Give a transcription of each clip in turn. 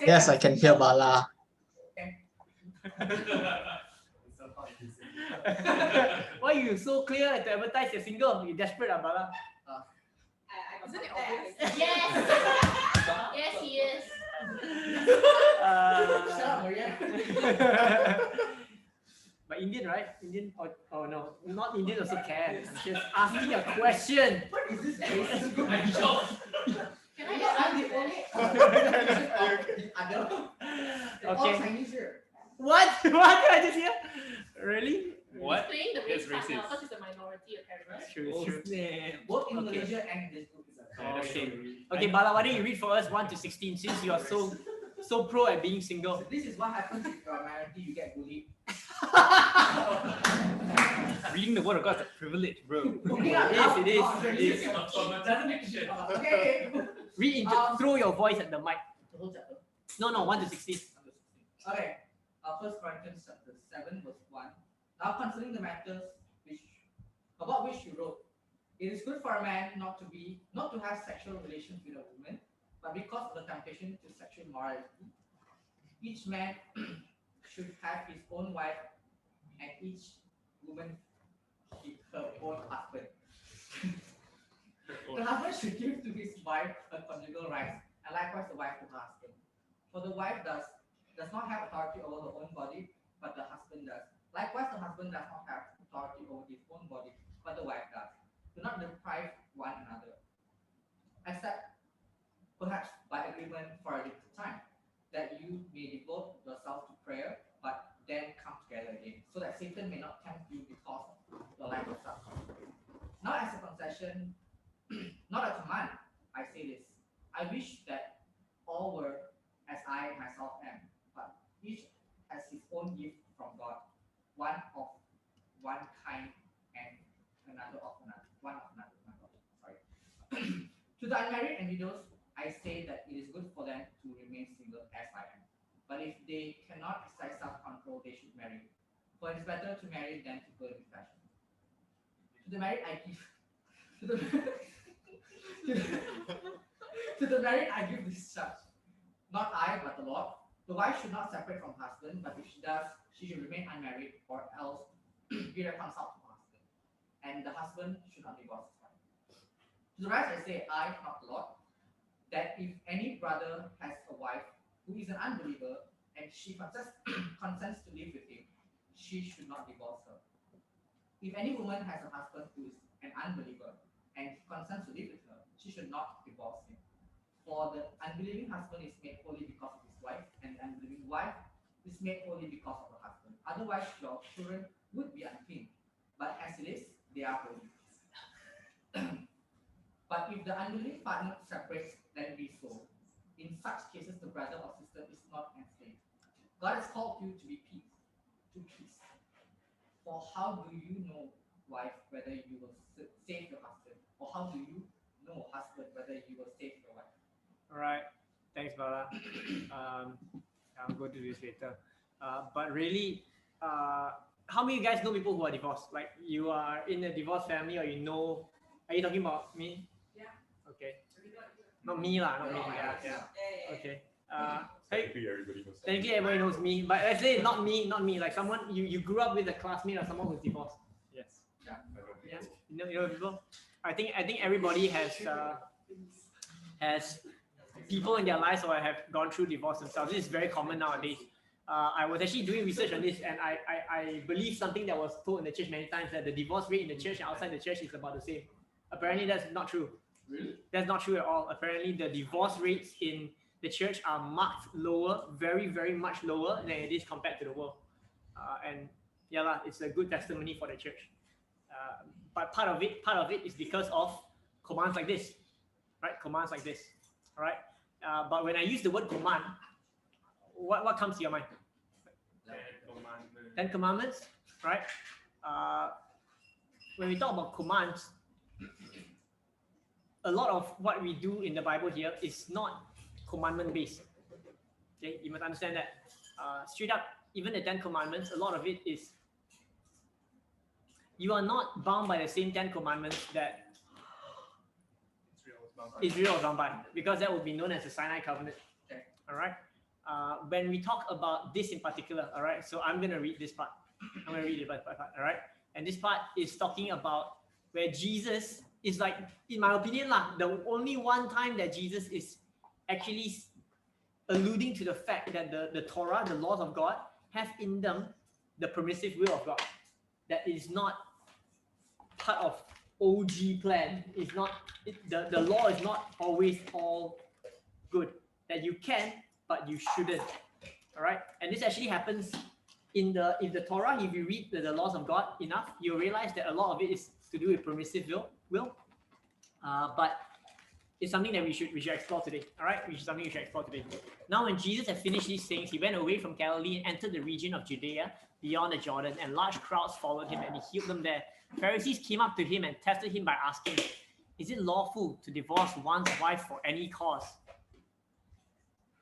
Yes, I can hear Bala. Why you so clear to advertise you're single? You're desperate, Bala. Isn't it obvious? Yes. Yes, he is. Shut up, Maria. But Indian, right? Indian? Oh no, not Indian also can. I'm just asking a question. What is this? Can I I'm get the only other. All Okay. Chinese here. What? What did I just hear? Really? What? He's playing the race That's card now racist. because he's a minority apparently. It's true, it's true. Both in Okay. Malaysia and this group is a Okay. Okay, Bala, why don't you read for us 1 to 16 since you are so pro at being single? So this is what happens if you're a minority, you get bullied. Reading the word of God is a privilege, bro. Okay, It is. Okay. Read into, throw your voice at the mic. The whole chapter. No, 1 to 16. Okay. 1 Corinthians chapter 7 verse 1. Now concerning the matters about which you wrote, it is good for a man not to have sexual relations with a woman, but because of the temptation to sexual immorality, each man should have his own wife, and each woman her own husband. The husband should give to his wife her conjugal rights, and likewise the wife to her husband. For the wife does not have authority over her own body, but the husband does. Likewise, the husband does not have authority over his own body, but the wife does. Do not deprive one another, except perhaps by agreement for a little time, that you may devote yourself to prayer, but then come together again, so that Satan may not tempt you because of the lack of such. Not as a concession, not a command, I say this. I wish that all were as I myself am, but each has his own gift from God, one of one kind and another of another. One of another. Sorry. To the unmarried and widows, I say that it is good for them to remain single as I am. But if they cannot exercise self-control, they should marry. For it is better to marry than to burn with passion. To the married, I give. To the married, I give this charge. Not I, but the Lord. The wife should not separate from her husband, but if she does, she should remain unmarried, or else be reconciled to her husband. And the husband should not divorce his wife. To the rest, I say, I, not the Lord, that if any brother has a wife who is an unbeliever, and she consents to live with him, she should not divorce her. If any woman has a husband who is an unbeliever, and he consents to live with her, she should not divorce him. For the unbelieving husband is made holy because of his wife, and the unbelieving wife is made holy because of her husband. Otherwise, your children would be unclean, but as it is, they are holy. But if the unbelieving partner separates, then be so. In such cases, the brother or sister is not enslaved. God has called you to be peace, to peace. For how do you know, wife, whether you will save your husband, or how do you know, husband, whether you will save your wife? All right. Thanks, Bala. I'll go to this later. But really, how many of you guys know people who are divorced? Like you are in a divorced family, or you know? Are you talking about me? Yeah. Okay. Not me lah. Not me. Yeah. Okay. Technically, everybody knows. Technically, everybody knows me, but let's say not me. Like someone you grew up with, a classmate or someone who's divorced. Yes. I know. Yeah. You know people. I think everybody has people in their lives or have gone through divorce themselves. This is very common nowadays. I was actually doing research on this, and I believe something that was told in the church many times, that the divorce rate in the church and outside the church is about the same. Apparently, that's not true. Really? That's not true at all. Apparently, the divorce rates in the church are marked lower, very, very much lower than it is compared to the world. And yeah, it's a good testimony for the church. But part of it is because of commands like this, right? Commands like this, all right? But when I use the word command, what comes to your mind? Ten Commandments, right? When we talk about commands, a lot of what we do in the Bible here is not commandment based. Okay, you must understand that. Straight up, even the 10 Commandments, a lot of it is you are not bound by the same 10 Commandments that Israel was bound by, because that would be known as the Sinai Covenant. Okay. All right. when we talk about this in particular, all right, so I'm going to read this part. I'm going to read it part, all right? And this part is talking about where Jesus is like, in my opinion, the only one time that Jesus is actually alluding to the fact that the Torah, the laws of God, have in them the permissive will of God. That is not part of OG plan. It's not, the law is not always all good. That you can, but you shouldn't. All right? And this actually happens in the Torah. If you read the laws of God enough, you'll realize that a lot of it is to do with permissive will. But it's something that we should explore today. All right? Something we should explore today. Now, when Jesus had finished these things, he went away from Galilee and entered the region of Judea beyond the Jordan, and large crowds followed him, and he healed them there. Pharisees came up to him and tested him by asking, "Is it lawful to divorce one's wife for any cause?"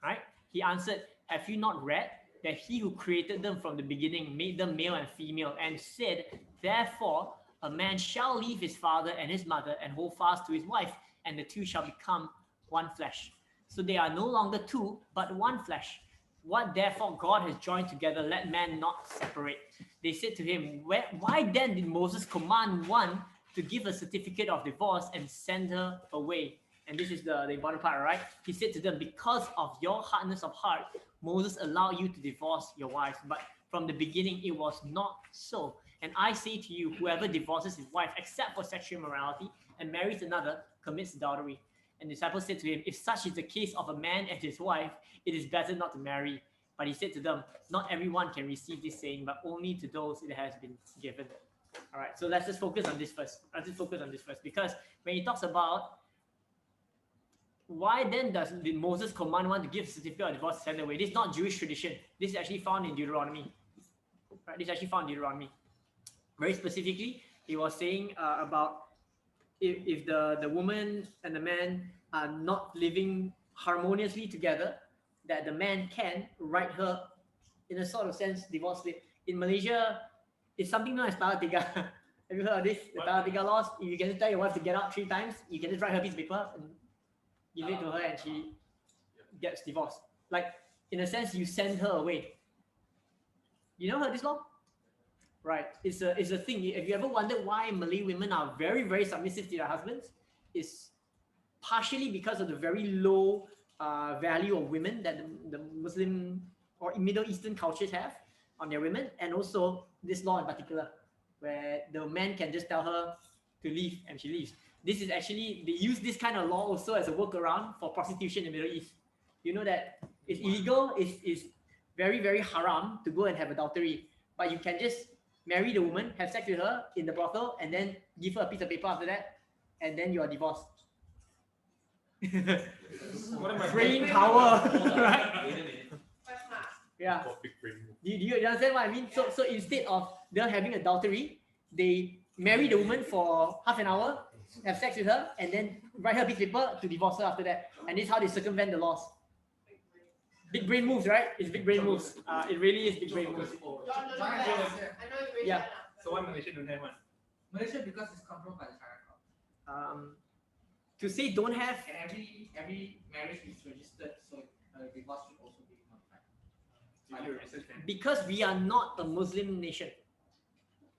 Right? He answered, "Have you not read that he who created them from the beginning made them male and female, and said, therefore, a man shall leave his father and his mother and hold fast to his wife, and the two shall become one flesh. So they are no longer two, but one flesh. What therefore God has joined together, let man not separate." They said to him, "Why then did Moses command one to give a certificate of divorce and send her away?" And this is the important part, right? He said to them, "Because of your hardness of heart, Moses allowed you to divorce your wives, but from the beginning it was not so. And I say to you, whoever divorces his wife except for sexual immorality and marries another commits adultery." And the disciples said to him, "If such is the case of a man and his wife, it is better not to marry." But he said to them, "Not everyone can receive this saying, but only to those it has been given." All right, so let's just focus on this first. Because when he talks about why then did Moses command one to give a certificate of divorce and send away? This is not Jewish tradition. This is actually found in Deuteronomy. Right? This is actually found in Deuteronomy. Very specifically, he was saying about if the woman and the man are not living harmoniously together, that the man can write her, in a sort of sense, divorce slip. In Malaysia, it's something known as Tala Tiga. Have you heard of this? The Tala Tiga laws. If you can just tell your wife to get out 3 times, you can just write her a piece of paper and give it to her, and she gets divorced. Like, in a sense, you send her away. You know this law? Right. It's a thing. If you ever wondered why Malay women are very, very submissive to their husbands, it's partially because of the very low value of women that the Muslim or Middle Eastern cultures have on their women, and also this law in particular, where the man can just tell her to leave and she leaves. This is actually, they use this kind of law also as a workaround for prostitution in the Middle East. You know that it's illegal, it's very, very haram to go and have adultery, but you can just marry the woman, have sex with her in the brothel, and then give her a piece of paper after that, and then you are divorced. Brain power, right? Yeah. Do you understand what I mean? So instead of them having adultery, they marry the woman for half an hour, have sex with her, and then write her a piece of paper to divorce her after that. And this is how they circumvent the laws. Big brain moves, right? It's big brain moves. It really is big brain moves. Yeah. So why Malaysia don't have one? Malaysia, because it's controlled by the Sharia. To say don't have, And every marriage is registered, so divorce should also be notified. because we are not a Muslim nation.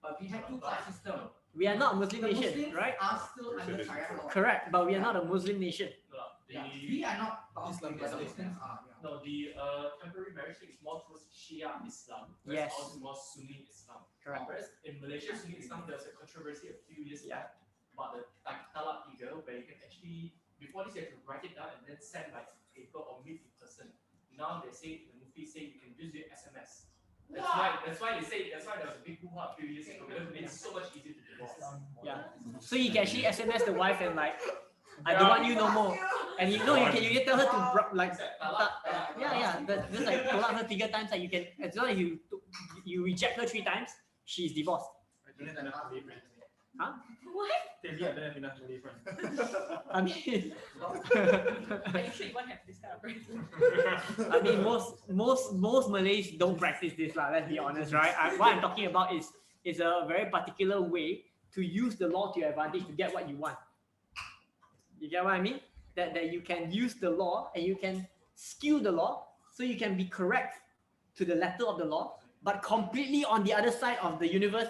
But we have 2-caste system. We are not a Muslim The nation, Muslims right? are still under Sharia law. Correct, but we are not a Muslim nation. Yeah. We are not Muslim, but the Muslims are. Yeah. No, the temporary marriage thing is more towards Shia Islam. Yes. Ours is more Sunni Islam. Correct. Whereas in Malaysia, Sunni Islam, there was a controversy a few years back about the talak tiga, where you can actually, before this, you have to write it down and then send by paper or meet in person. Now they say, the Mufti say you can use your SMS. That's why there was a big hoo-ha a few years ago, because it made it so much easier to divorce. Yeah. So you can actually SMS the wife and like, "I don't want you no more." And you know, you can tell her to like, just like tolak her 3 times. Like you can, as long as you reject her 3 times, she's divorced. I don't have enough Malay friends. Huh? What? Tell you I don't have enough Malay friends. I mean, Are you sure you want to have this kind of friends? I mean, most Malays don't practice this, lah. Let's be honest, right? What I'm talking about is a very particular way to use the law to your advantage to get what you want. You get what I mean? That you can use the law and you can skew the law So you can be correct to the letter of the law, but completely on the other side of the universe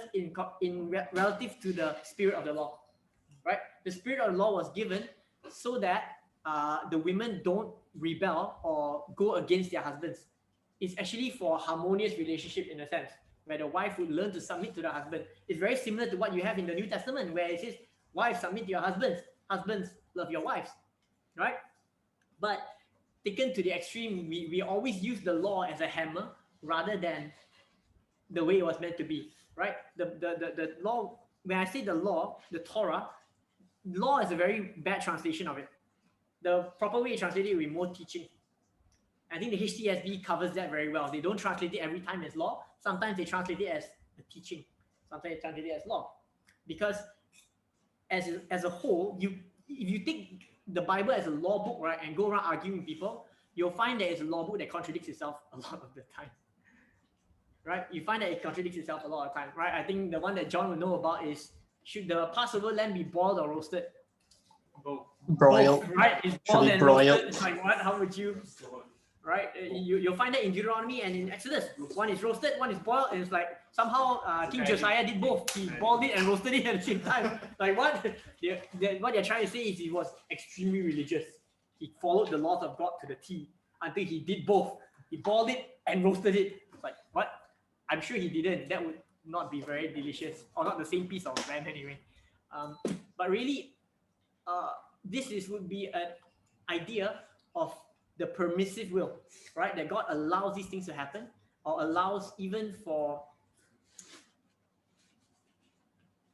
relative to the spirit of the law, right? The spirit of the law was given so that the women don't rebel or go against their husbands. It's actually for a harmonious relationship in a sense, where the wife would learn to submit to the husband. It's very similar to what you have in the New Testament, where it says, wives, submit to your husbands, husbands, love your wives, right? But taken to the extreme, we always use the law as a hammer rather than the way it was meant to be, right? The law, when I say the law, the Torah, law is a very bad translation of it. The proper way to translate it would be more teaching. I think the HTSB covers that very well. They don't translate it every time as law. Sometimes they translate it as the teaching. Sometimes they translate it as law. Because as a whole, if you take the Bible as a law book, right, and go around arguing with people, you'll find that it's a law book that contradicts itself a lot of the time. Right? You find that it contradicts itself a lot of time, right? I think the one that John will know about is, should the Passover lamb be boiled or roasted? Both. Broiled. Both, right? It's Should boiled be and broiled. roasted. It's like, what? How would you? Right? You'll find that in Deuteronomy and in Exodus. One is roasted, one is boiled, and it's like somehow King Josiah did both. He boiled it and roasted it at the same time. Like what? What they're trying to say is he was extremely religious. He followed the laws of God to the T until he did both. He boiled it and roasted it. It's like, what? I'm sure he didn't. That would not be very delicious, or not the same piece of lamb anyway. But really, this would be an idea of the permissive will, right? That God allows these things to happen, or allows even for,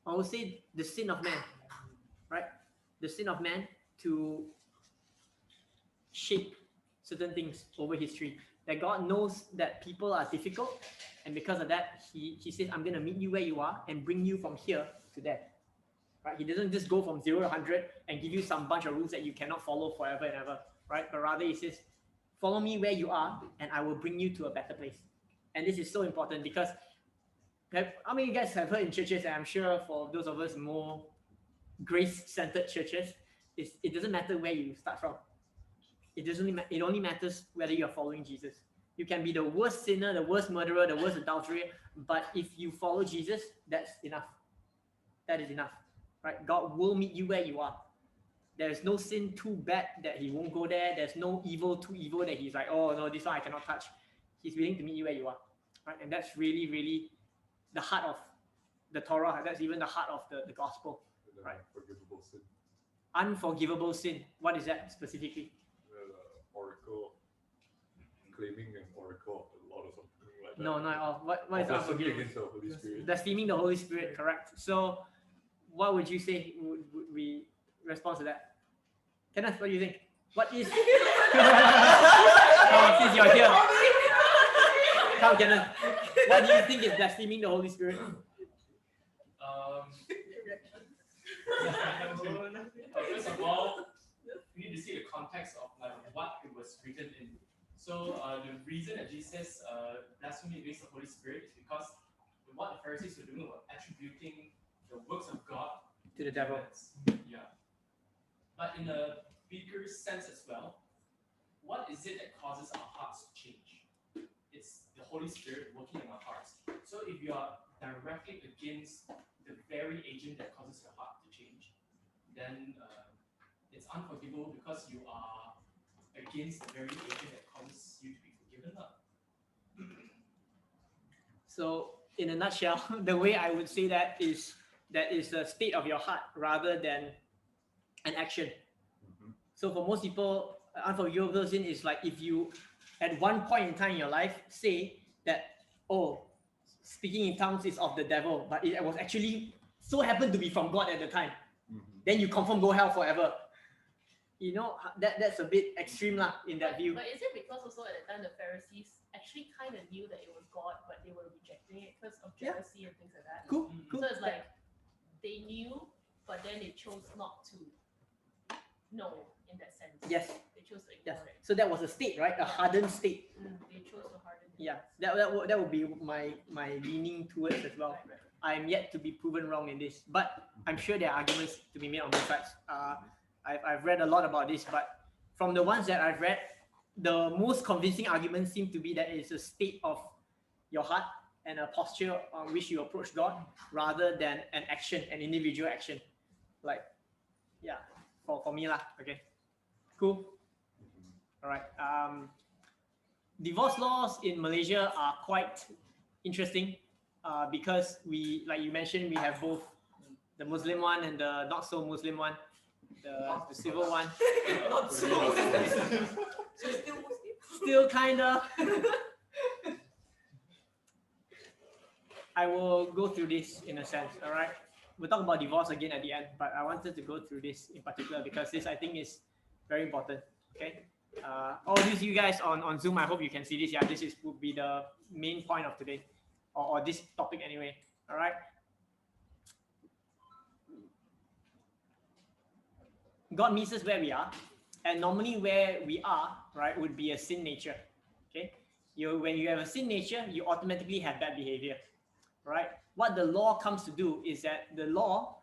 I would say, the sin of man, right? The sin of man to shape certain things over history. That God knows that people are difficult, and because of that, he says, I'm going to meet you where you are and bring you from here to there. Right? He doesn't just go from 0 to 100 and give you some bunch of rules that you cannot follow forever and ever, right? But rather he says, follow me where you are and I will bring you to a better place. And this is so important because how many of you guys have heard in churches, and I'm sure for those of us more grace-centered churches, it doesn't matter where you start from. It only matters whether you're following Jesus. You can be the worst sinner, the worst murderer, the worst adulterer, but if you follow Jesus, that's enough. That is enough, right? God will meet you where you are. There's no sin too bad that he won't go there. There's no evil too evil that he's like, oh no, this one I cannot touch. He's willing to meet you where you are, right? And that's really, really the heart of the Torah. That's even the heart of the gospel, right? Unforgivable sin. Unforgivable sin. What is that specifically? Oracle, claiming an oracle of the Lord or something like that. No, not at all. What is blasphemy unforgivable? against the Holy Spirit. Blaspheming the Holy Spirit, correct. So what would you say would we respond to that? Kenneth, what do you think? What is... since you're here. Come, Kenneth. What do you think is blaspheming the Holy Spirit? First of all, we need to see the context of like what it was written in. So the reason that Jesus says blasphemy against the Holy Spirit is because what the Pharisees were doing was attributing the works of God To the devil. Yeah. But in a bigger sense as well, what is it that causes our hearts to change? It's the Holy Spirit working in our hearts. So if you are directly against the very agent that causes your heart to change, then it's unforgivable because you are against the very agent that causes you to be forgiven. So in a nutshell, the way I would say that is the state of your heart rather than an action. Mhm. So for most people, unforgivable sin is like if you, at one point in time in your life, say that, oh, speaking in tongues is of the devil, but it was actually so happened to be from God at the time. Mhm. Then you confirm go hell forever. You know, that's a bit extreme lah in that view. But is it because also at the time the Pharisees actually kind of knew that it was God, but they were rejecting it because of Yeah. jealousy and things like that? Cool, cool. So it's like they knew, but then they chose not to know in that sense. Yes, They chose to yes. ignore it. So that was a state, right? A hardened state. They chose to harden it. Yeah, that would be my leaning towards as well. Right. I'm yet to be proven wrong in this, but I'm sure there are arguments to be made on both sides. I've read a lot about this, but from the ones that I've read, the most convincing argument seems to be that it's a state of your heart and a posture on which you approach God rather than an action, an individual action. Like, yeah, for me lah. Okay, cool. All right. Divorce laws in Malaysia are quite interesting because we, like you mentioned, we have both the Muslim one and the not so Muslim one, the civil one. Not so. So Still kinda. I will go through this in a sense, all right? We'll talk about divorce again at the end, but I wanted to go through this in particular because this I think is very important, okay? All these you guys on Zoom, I hope you can see this. Yeah, this would be the main point of today, or this topic anyway, all right? God meets us where we are, and normally where we are, right, would be a sin nature, okay? When you have a sin nature, you automatically have bad behavior, right? What the law comes to do is that the law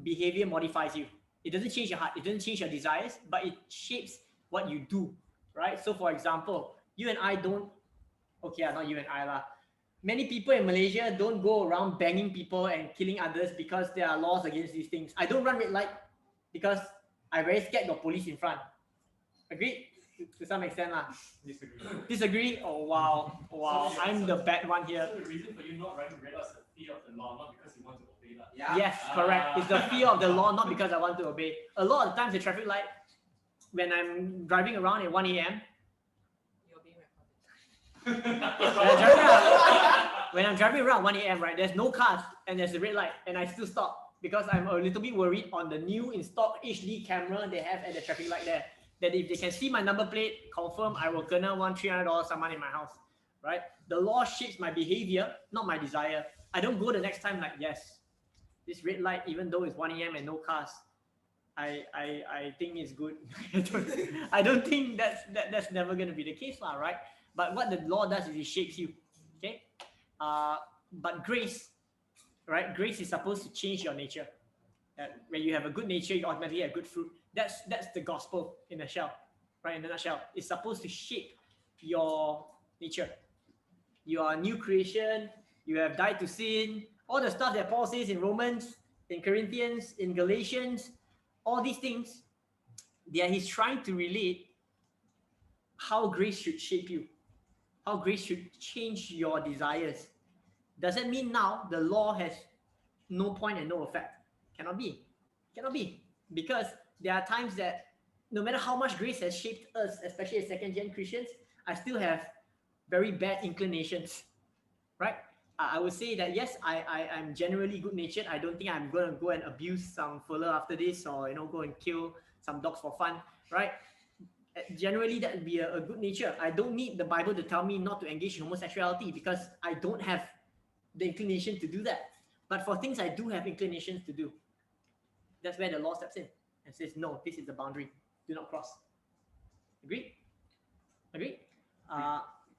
behavior modifies you. It doesn't change your heart, it doesn't change your desires, but it shapes what you do, right? So for example, you and I don't, okay, not you and I lah. Many people in Malaysia don't go around banging people and killing others because there are laws against these things. I don't run red light because I'm very scared of police in front. Agreed? To some extent lah. Disagree. Disagree? Oh wow, wow, So, I'm the bad one here. So the reason for you not running red light is the fear of the law, not because you want to obey that. yeah. Yes, correct. It's the fear of the law, not because I want to obey. A lot of times the traffic light, when I'm driving around at 1 a.m., You're being recorded. when I'm driving around 1 a.m., right, there's no cars and there's a red light and I still stop because I'm a little bit worried on the new installed HD camera they have at the traffic light there. That if they can see my number plate, confirm I will gonna want $300 someone in my house, right? The law shapes my behavior, not my desire. I don't go the next time like, yes, this red light, even though it's 1 a.m. and no cars, I think it's good. I don't think that's never gonna be the case lah, right? But what the law does is it shapes you, okay? But grace, right? Grace is supposed to change your nature. When you have a good nature, you automatically have good fruit. That's the gospel in a shell, right? In a nutshell, it's supposed to shape your nature. You are a new creation. You have died to sin. All the stuff that Paul says in Romans, in Corinthians, in Galatians, all these things, he's trying to relate how grace should shape you, how grace should change your desires. Does that mean now the law has no point and no effect? Cannot be. Cannot be. Because there are times that no matter how much grace has shaped us, especially as second-gen Christians, I still have very bad inclinations, right? I would say that yes, I'm generally good-natured. I don't think I'm going to go and abuse some fella after this or, go and kill some dogs for fun, right? Generally, that would be a good nature. I don't need the Bible to tell me not to engage in homosexuality because I don't have the inclination to do that. But for things I do have inclinations to do, that's where the law steps in and says, no, this is the boundary. Do not cross. Agreed? Agreed?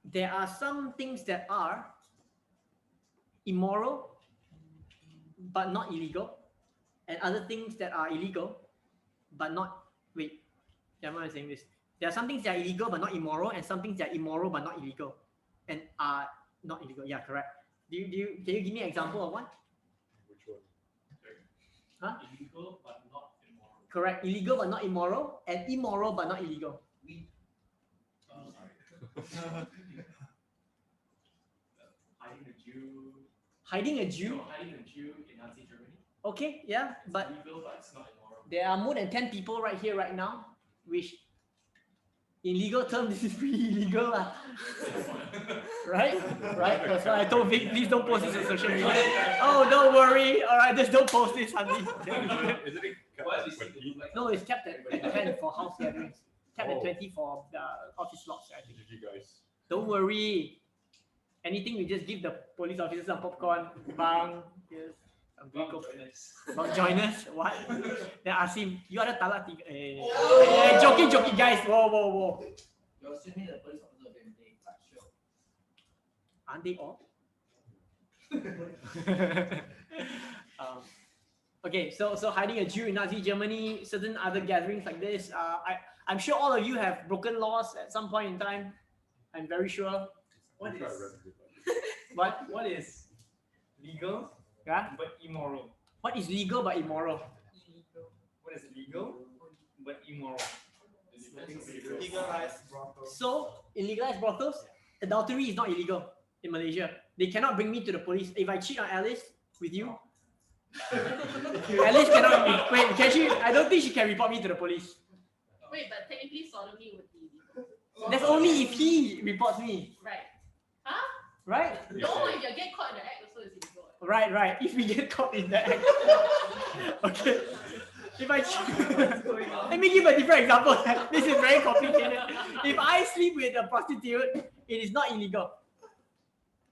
There are some things that are immoral but not illegal, and other things that are illegal but not, wait, I'm not saying this. There are some things that are illegal but not immoral, and some things that are immoral but not illegal, and are not illegal. Yeah, correct. Can you give me an example of one? Which one? Huh? Illegal but not immoral. Correct. Illegal but not immoral, and immoral but not illegal. Sorry. Hiding a Jew. Hiding a Jew? No, hiding a Jew in Nazi Germany. Okay, yeah, It's but illegal, but it's not immoral. there are more than 10 people right here right now, which in legal terms, this is pretty illegal. Right? Right? That's why I told Vic, please don't post this on social media. Oh, don't worry. All right, just don't post this, honey. Isn't it What is when it? he- No, it's capped at 10 for house gatherings. Capped at 20 for the office lots, I think. GG guys? Don't worry. Anything, we just give the police officers some popcorn. Bang. Yes. Some vehicle. Not join us? What? Then ask him, you are the talak tiga. Joking, guys. Whoa. You're assuming the police officer will be but sure. Aren't they all? Okay, so hiding a Jew in Nazi Germany, certain other gatherings like this. I'm sure all of you have broken laws at some point in time. I'm very sure. What Try is remedy, What? what is legal Yeah? but immoral? What is legal but immoral? Illegal. What is legal but immoral? Legalized brothels. So, in legalized brothels, adultery is not illegal in Malaysia. They cannot bring me to the police. If I cheat on Alice with you, Alice cannot. Wait, can she? I don't think she can report me to the police. Wait, but technically sodomy would be illegal. That's only if he reports me, Right. Huh? right? No, if you get caught in the act, also it's illegal. Right, right. If we get caught in the act. Okay. If I let me give a different example. This is very complicated. If I sleep with a prostitute, it is not illegal.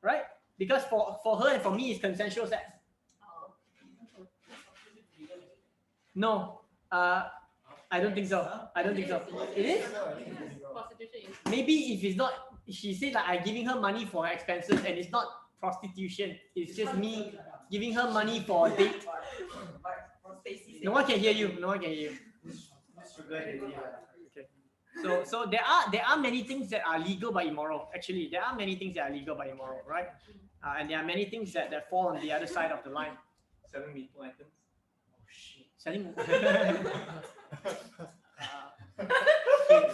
Right? Because for her and for me, it's consensual sex. Oh. No. I don't think so. I don't think so. It is? Prostitution is. Maybe if it's not, she said that I'm giving her money for her expenses and it's not prostitution. It's just me giving her money for a date. No one can hear you. No one can hear you. Okay. So there are many things that are legal but immoral. Actually, there are many things that are legal but immoral, right? And there are many things that fall on the other side of the line. Selling meatball items. Selling.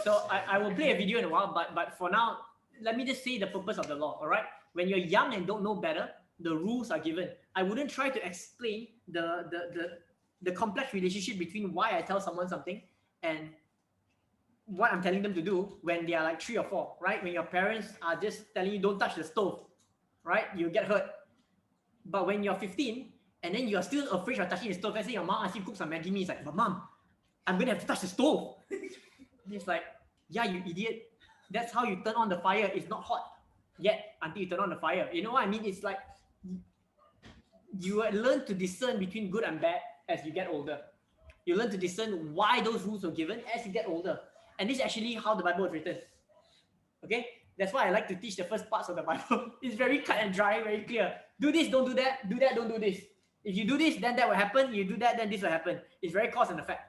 So I will play a video in a while, but for now, let me just say the purpose of the law. All right, when you're young and don't know better, the rules are given. I wouldn't try to explain the complex relationship between why I tell someone something and what I'm telling them to do when they are like 3 or 4, right? When your parents are just telling you don't touch the stove, right? You get hurt. But when you're 15 and then you're still afraid of touching the stove, let's say your mom asks you to cook some Maggi mee, it's like, but mom, I'm going to have to touch the stove. And it's like, yeah, you idiot. That's how you turn on the fire. It's not hot yet until you turn on the fire. You know what I mean? It's like you learn to discern between good and bad as you get older. You learn to discern why those rules were given as you get older. And this is actually how the Bible is written. Okay? That's why I like to teach the first parts of the Bible. It's very cut and dry, very clear. Do this, don't do that. Do that, don't do this. If you do this, then that will happen. You do that, then this will happen. It's very cause and effect.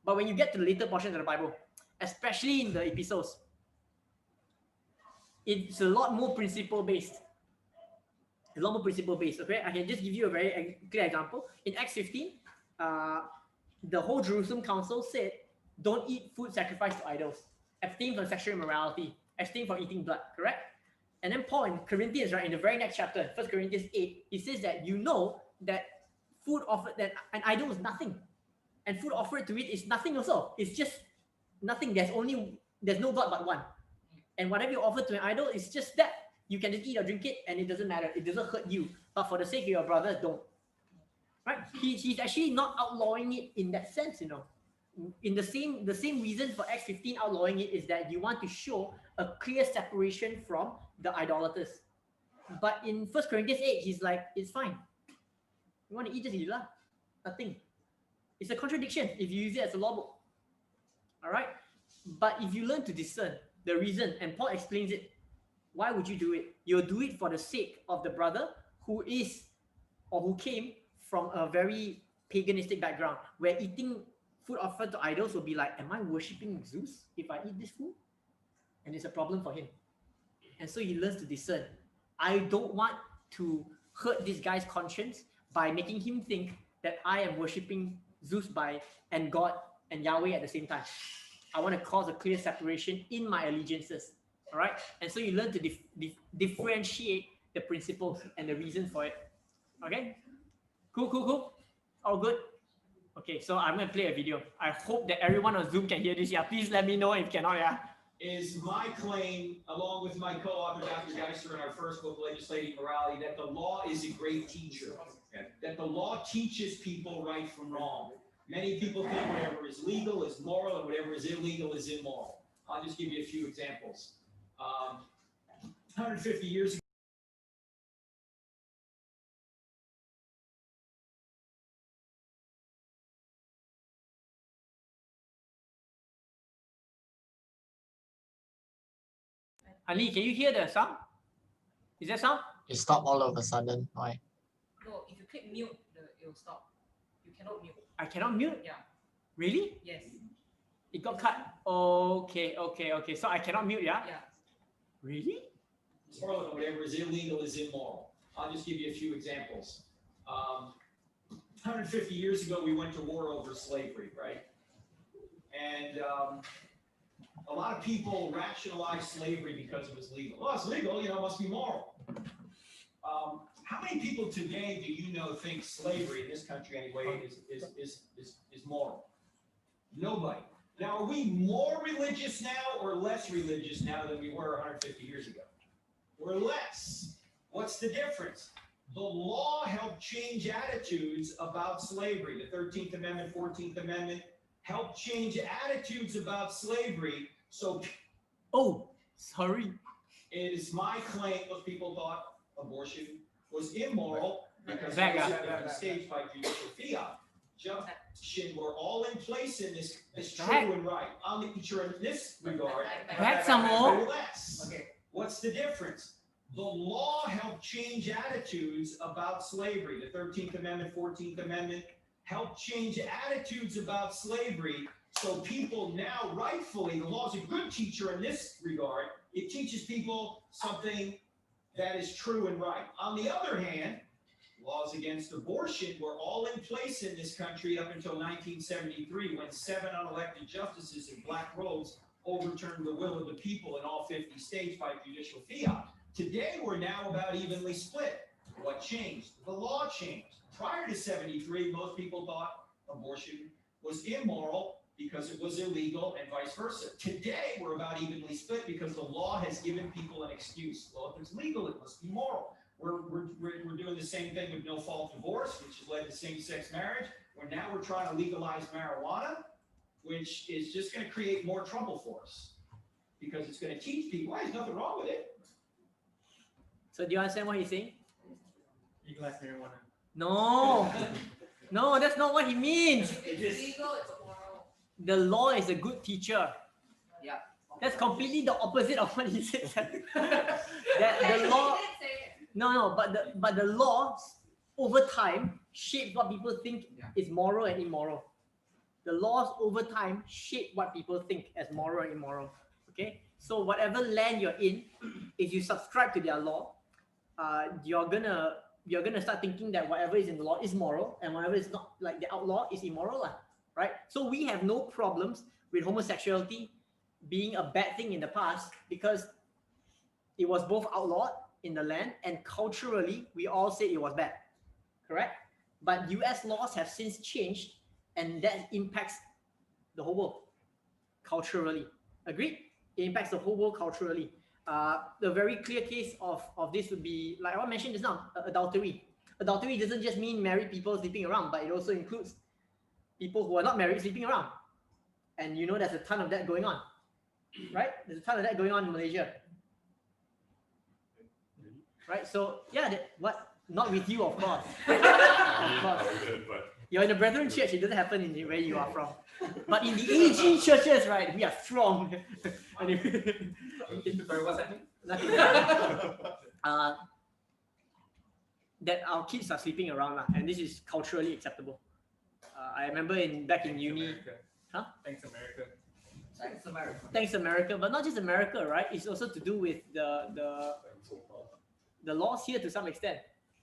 But when you get to the later portions of the Bible, especially in the epistles, it's a lot more principle-based. A lot more principle-based, okay? I can just give you a very clear example. In Acts 15, the whole Jerusalem council said, don't eat food sacrificed to idols. Abstain from sexual immorality. Abstain from eating blood, correct? And then Paul in Corinthians, right, in the very next chapter, 1 Corinthians 8, he says that you know that food offered, that an idol is nothing. And food offered to it is nothing also. It's just nothing. There's no God but one. And whatever you offer to an idol is just that. You can just eat or drink it and it doesn't matter. It doesn't hurt you. But for the sake of your brother, don't. Right? He's actually not outlawing it in that sense, you know. In the same reason for Acts 15 outlawing it is that you want to show a clear separation from the idolaters. But in 1 Corinthians 8, he's like, it's fine. You want to eat, just eat lah. Nothing. It's a contradiction if you use it as a law book. All right? But if you learn to discern the reason, and Paul explains it, why would you do it? You'll do it for the sake of the brother who is or who came from a very paganistic background where eating food offered to idols will be like, am I worshipping Zeus if I eat this food? And it's a problem for him. And so he learns to discern. I don't want to hurt this guy's conscience by making him think that I am worshipping Zeus and God and Yahweh at the same time. I want to cause a clear separation in my allegiances. All right? And so you learn to differentiate the principles and the reasons for it. Okay? Cool. All good? Okay, so I'm going to play a video. I hope that everyone on Zoom can hear this. Yeah, please let me know if cannot. Yeah. Is my claim, along with my co-author, Dr. Geiser, in our first book, Legislating Morality, that the law is a great teacher, that the law teaches people right from wrong. Many people think whatever is legal is moral and whatever is illegal is immoral. I'll just give you a few examples. 150 years ago, Ali, can you hear the sound? Is that sound? It stopped all of a sudden. Why? No, if you click mute, it will stop. You cannot mute. I cannot mute? Yeah. Really? Yes. It got cut. Okay. So I cannot mute, yeah? Yeah. Really? Parliament, whatever is illegal is immoral. I'll just give you a few examples. 150 years ago, we went to war over slavery, right? And a lot of people rationalize slavery because it was legal. Well, it's legal, it must be moral. How many people today do you know think slavery in this country anyway is moral? Nobody. Now, are we more religious now or less religious now than we were 150 years ago? We're less. What's the difference? The law helped change attitudes about slavery. The 13th Amendment, 14th Amendment helped change attitudes about slavery. So, sorry. it is my claim those people thought abortion was immoral because Back it was up. staged by judicial fiat. Justice were all in place in this true Back. and right. I'll make sure in this regard. Back some more. We're less. Okay. What's the difference? The law helped change attitudes about slavery. The 13th Amendment, 14th Amendment helped change attitudes about slavery. So people now, rightfully, the law is a good teacher in this regard. It teaches people something that is true and right. On the other hand, laws against abortion were all in place in this country up until 1973 when 7 unelected justices in black robes overturned the will of the people in all 50 states by judicial fiat. Today, we're now about evenly split. What changed? The law changed. Prior to 73, most people thought abortion was immoral because it was illegal and vice versa. Today, we're about evenly split because the law has given people an excuse. Well, if it's legal, it must be moral. We're doing the same thing with no-fault divorce, which has led to same-sex marriage. We're trying to legalize marijuana, which is just going to create more trouble for us because it's going to teach people, why, there's nothing wrong with it. So do you understand what he's saying? Legalize marijuana. No, that's not what he means. If it's legal, it's moral. The law is a good teacher. Yeah. That's completely the opposite of what he said. that Okay, the law, he did say it. no, but the laws over time shape what people think Yeah. is moral and immoral. The laws over time shape what people think as moral and immoral. Okay, so whatever land you're in, if you subscribe to their law, you're gonna start thinking that whatever is in the law is moral and whatever is not, like the outlaw, is immoral, right? So we have no problems with homosexuality being a bad thing in the past because it was both outlawed in the land and culturally we all said it was bad, correct? But US laws have since changed and that impacts the whole world culturally. Agreed? It impacts the whole world culturally. The very clear case of this would be, like I mentioned just now, adultery. Adultery doesn't just mean married people sleeping around, but it also includes people who are not married sleeping around. And you know there's a ton of that going on, right? There's a ton of that going on in Malaysia. Right? So, yeah, not with you, of course. Of course. You're in the Brethren Church, it doesn't happen in where you are from. But in the AG churches, right, we are strong. Sorry, what's happening? Nothing. That our kids are sleeping around, and this is culturally acceptable. I remember back in uni. America. Huh? Thanks, America. Thanks, America. Thanks, America, but not just America, right? It's also to do with the laws here to some extent,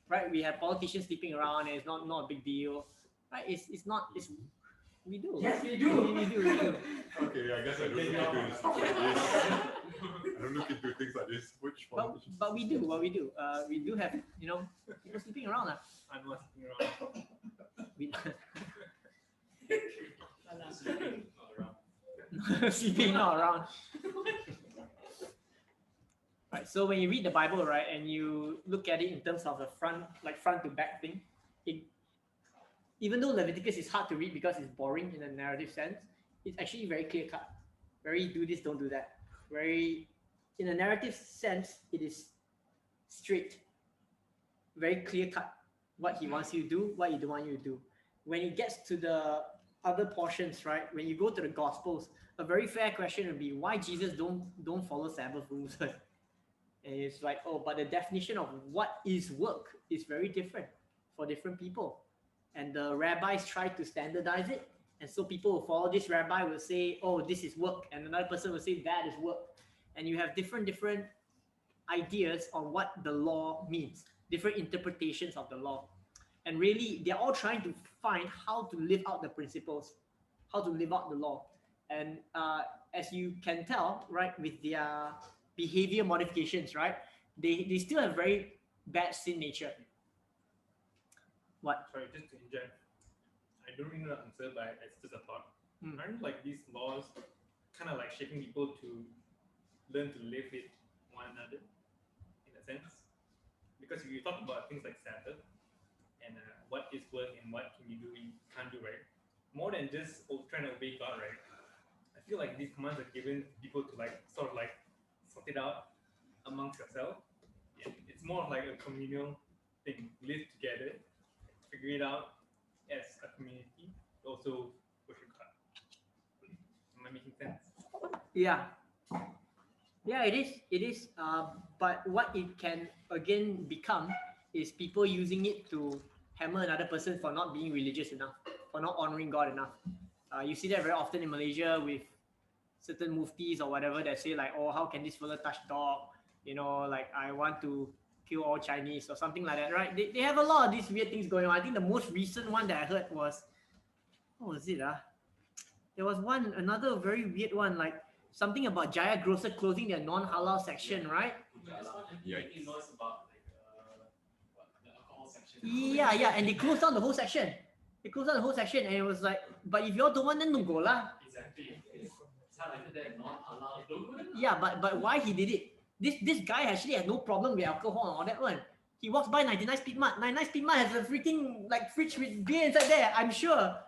right? We have politicians sleeping around, and it's not a big deal, right? We do. Yes, we do. We do. Okay, I guess I don't look into stuff like this. I don't look into things like this. Which one? But we do. What we do. We do have people sleeping around. I'm not sitting around. We, Sleeping all around. sleeping not around. Right. So when you read the Bible, right, and you look at it in terms of the front to back thing, even though Leviticus is hard to read because it's boring in a narrative sense, it's actually very clear cut. Very do this, don't do that. Very, in a narrative sense, it is straight. Very clear cut. What he wants you to do, what he don't want you to do. When it gets to the other portions, right, when you go to the Gospels, a very fair question would be why Jesus don't follow Sabbath rules. And it's like, but the definition of what is work is very different for different people. And the rabbis try to standardize it, And so people who follow this rabbi will say, oh, this is work. And another person will say that is work. And you have different ideas on what the law means, different interpretations of the law. And really, they're all trying to find how to live out the principles, how to live out the law. And as you can tell, right, with their behavior modifications, right, they still have very bad sin nature. What? Sorry, just to inject. I don't really know the answer, but it's just a thought. Mm. Aren't like these laws kind of like shaping people to learn to live with one another, in a sense? Because if you talk about things like Sabbath and what is work and what can you do, you can't do, right? More than just trying to obey God, right? I feel like these commands are given people to like sort of like sort it out amongst yourself. It's more of like a communal thing. Live together, figure it out as a community. Also worship God. Am I making sense? Yeah. Yeah, it is. It is. But what it can again become is people using it to hammer another person for not being religious enough, for not honoring God enough. You see that very often in Malaysia with certain muftis or whatever that say like, oh, how can this fella touch dog? You know, like I want to kill all Chinese or something like that, right? They have a lot of these weird things going on. I think the most recent one that I heard was, what was it? There was another very weird one, like something about Jaya Grocer closing their non-halal section, right? This one everybody knows about like what, the alcohol section. Yeah, and they closed down the whole section. They closed down the whole section, and it was like, but if you all don't want, then don't go lah. Exactly. It's highlighted that not allowed. Don't go there. Yeah, but why he did it? This guy actually has no problem with alcohol and all that one. He walks by 99 Speed Mart. 99 Speed Mart has a freaking like fridge with beer inside there. I'm sure.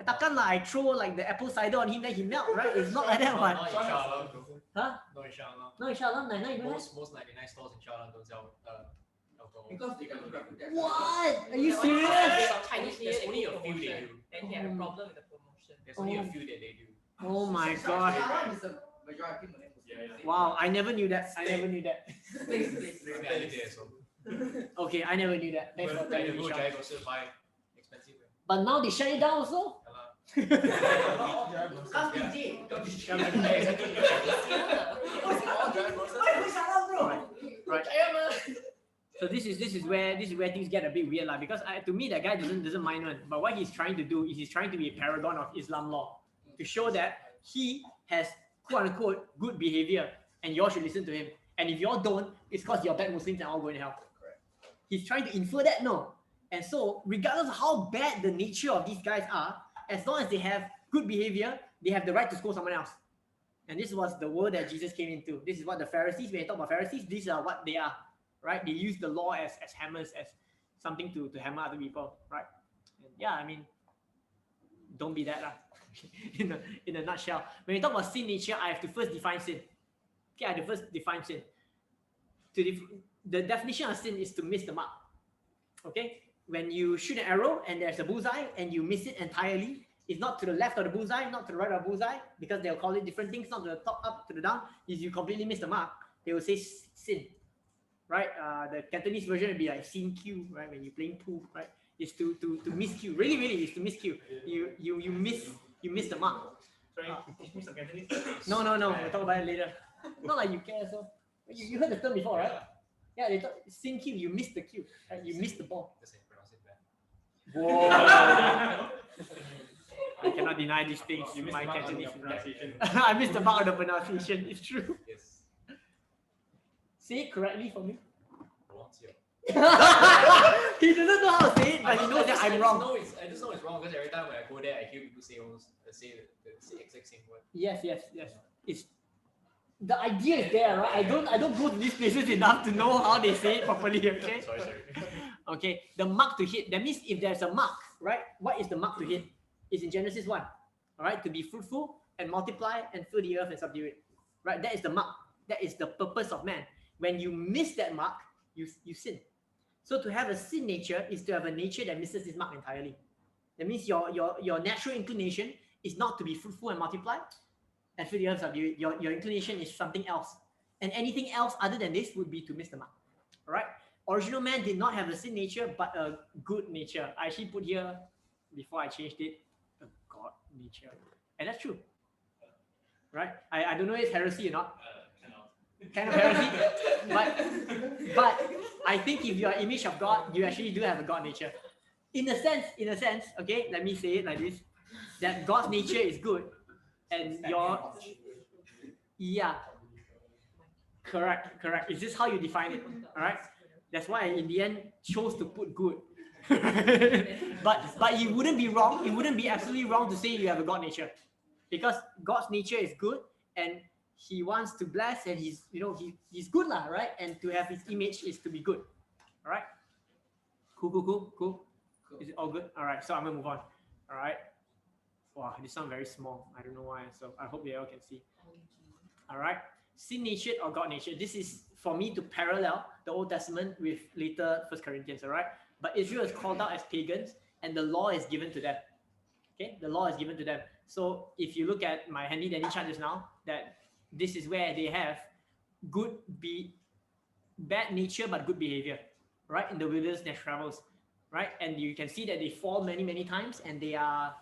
Takkan lah, I throw like the apple cider on him, then he melt, right? It's not like that one. Not inshallah. Huh? No inshallah. No, inshallah, 99 you don't have? Most 99 stores inshallah don't sell alcohol. Because they can grab that. What? Are you When serious? Chinese New Year, There's only they a do few they promotion, do. then he had a problem with the promotion. There's only Oh. a few that they do. Oh my god. Haram is the majority Malay Muslim. Yeah. Wow, I never knew that. I never knew that. Please, please. I mean, I live there, so. Okay, I never knew that. Thanks for When telling you me, go Sean. Jaya Grocer buy expensive. But now they shut it down also? Come PJ. Yeah, exactly. All Jaya Grocers. Right. So this is where things get a bit weird lah. Because to me that guy doesn't mind one. But what he's trying to do is he's trying to be a paragon of Islam law to show that he has quote unquote good behavior and you all should listen to him. And if you all don't, it's because you're bad Muslims and all going to hell. Correct. He's trying to infer that, no. And so regardless of how bad the nature of these guys are, as long as they have good behavior, they have the right to scold someone else. And this was the world that Jesus came into. This is what the Pharisees, when you talk about Pharisees, these are what they are, right? They use the law as hammers, as something to hammer other people, right? And yeah, I mean, don't be that lah. in a nutshell. When you talk about sin nature, I have to first define sin. Okay, I have to first define sin. The definition of sin is to miss the mark. Okay? When you shoot an arrow and there's a bullseye and you miss it entirely, it's not to the left of the bullseye, not to the right of the bullseye, because they'll call it different things, not to the top, up, to the down. If you completely miss the mark, they will say sin. Right? The Cantonese version would be like sin cue, right? When you're playing pool, right? It's to miscue. Really, is to miscue. You miss the mark. Sorry, teach me some Cantonese. No, we'll talk about it later. Not like you care, so you heard the term before, right? Yeah, they talk sin cue, you missed the cue, right? You missed the ball. Just say pronounce it bad. Whoa. I cannot deny these things. You missed My the mark on Cantonese your pronunciation. I missed the mark of the pronunciation. It's true. Yes. Say it correctly for me. Pronounce it. He doesn't know how to say it, but he knows that I'm wrong. I just know it's wrong because every time when I go there, I hear people say the exact same word. Yes. It's the idea is there, right? I don't go to these places enough to know how they say it properly. Okay. Sorry. Okay. The mark to hit. That means if there's a mark, right? What is the mark to hit? It's in Genesis 1. All right. To be fruitful and multiply and fill the earth and subdue it. Right. That is the mark. That is the purpose of man. When you miss that mark, you sin. So to have a sin nature is to have a nature that misses this mark entirely. That means your natural inclination is not to be fruitful and multiply and fill the earth subdue it. Your inclination is something else. And anything else other than this would be to miss the mark. All right? Original man did not have a sin nature, but a good nature. I actually put here, before I changed it, a God nature. And that's true. Right? I don't know if it's heresy or not. Kind of heresy. but I think if you are image of God, you actually do have a God nature. In a sense, okay, let me say it like this, that God's nature is good and your yeah. Correct. Is this how you define it? Alright? That's why I, in the end, chose to put good. but it wouldn't be wrong, it wouldn't be absolutely wrong to say you have a God nature. Because God's nature is good and he wants to bless and he's he's good lah, right? And to have his image is to be good. Alright? Cool. Is it all good? Alright, so I'm gonna move on. Alright. Wow, this sounds very small. I don't know why, so I hope you all can see. Alright. Sin natured or God natured. This is for me to parallel the Old Testament with later 1 Corinthians, alright? But Israel is called out as pagans and the law is given to them. Okay, the law is given to them. So if you look at my handy dandy chart just now, that this is where they have bad nature but good behavior, right? In the wilderness their travels, right? And you can see that they fall many times and they are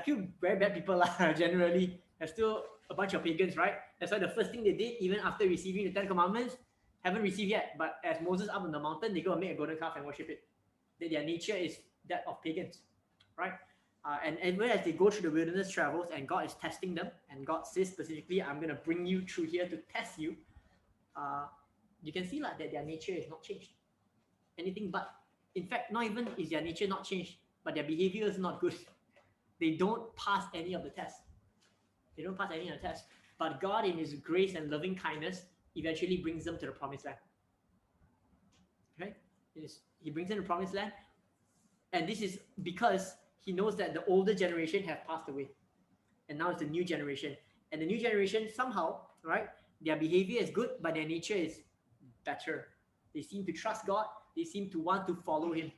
still very bad people generally. They're still a bunch of pagans, right? That's why the first thing they did, even after receiving the 10 Commandments, haven't received yet, but as Moses up on the mountain, they go and make a golden calf and worship it. Their nature is that of pagans, right? And as they go through the wilderness travels and God is testing them, and God says specifically, I'm going to bring you through here to test you, you can see that their nature is not changed. Anything but. In fact, not even is their nature not changed, but their behavior is not good. They don't pass any of the tests. But God, in his grace and loving kindness, eventually brings them to the promised land. Okay? He brings them to the promised land. And this is because he knows that the older generation have passed away. And now it's the new generation. And the new generation, somehow, right, their behavior is good, but their nature is better. They seem to trust God. They seem to want to follow him.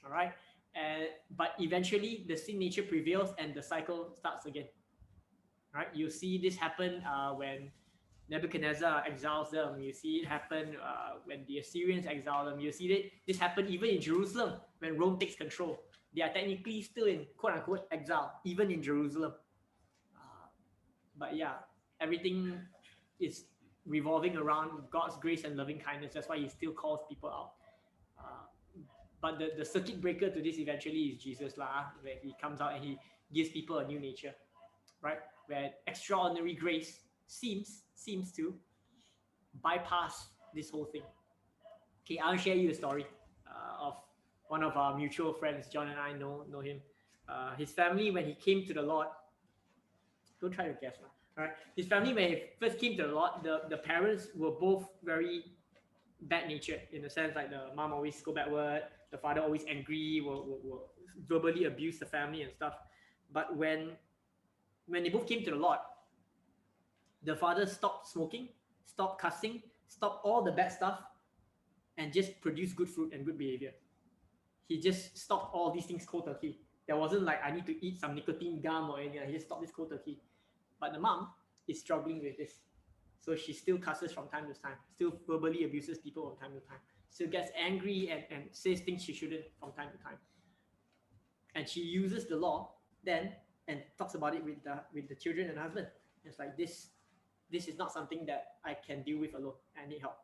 All right? But eventually, the sin nature prevails and the cycle starts again. Right? You see this happen when Nebuchadnezzar exiles them. You see it happen when the Assyrians exile them. You see this happen even in Jerusalem when Rome takes control. They are technically still in quote-unquote exile, even in Jerusalem. But yeah, everything is revolving around God's grace and loving kindness. That's why he still calls people out. But the circuit breaker to this eventually is Jesus, where he comes out and he gives people a new nature, right? Where extraordinary grace seems to bypass this whole thing. Okay, I'll share you a story of one of our mutual friends. John and I know him. His family, when he came to the Lord, don't try to guess. All right, his family, when he first came to the Lord, the parents were both very bad natured, in the sense like the mom always go backward, the father always angry, will verbally abuse the family and stuff. But when they both came to the Lord, the father stopped smoking, stopped cussing, stopped all the bad stuff, and just produced good fruit and good behavior. He just stopped all these things cold turkey. There wasn't like, I need to eat some nicotine gum or anything. He just stopped this cold turkey. But the mom is struggling with this. So she still cusses from time to time, still verbally abuses people from time to time, still gets angry and says things she shouldn't from time to time. And she uses the law then and talks about it with the children and husband. It's like, this is not something that I can deal with alone. I need help.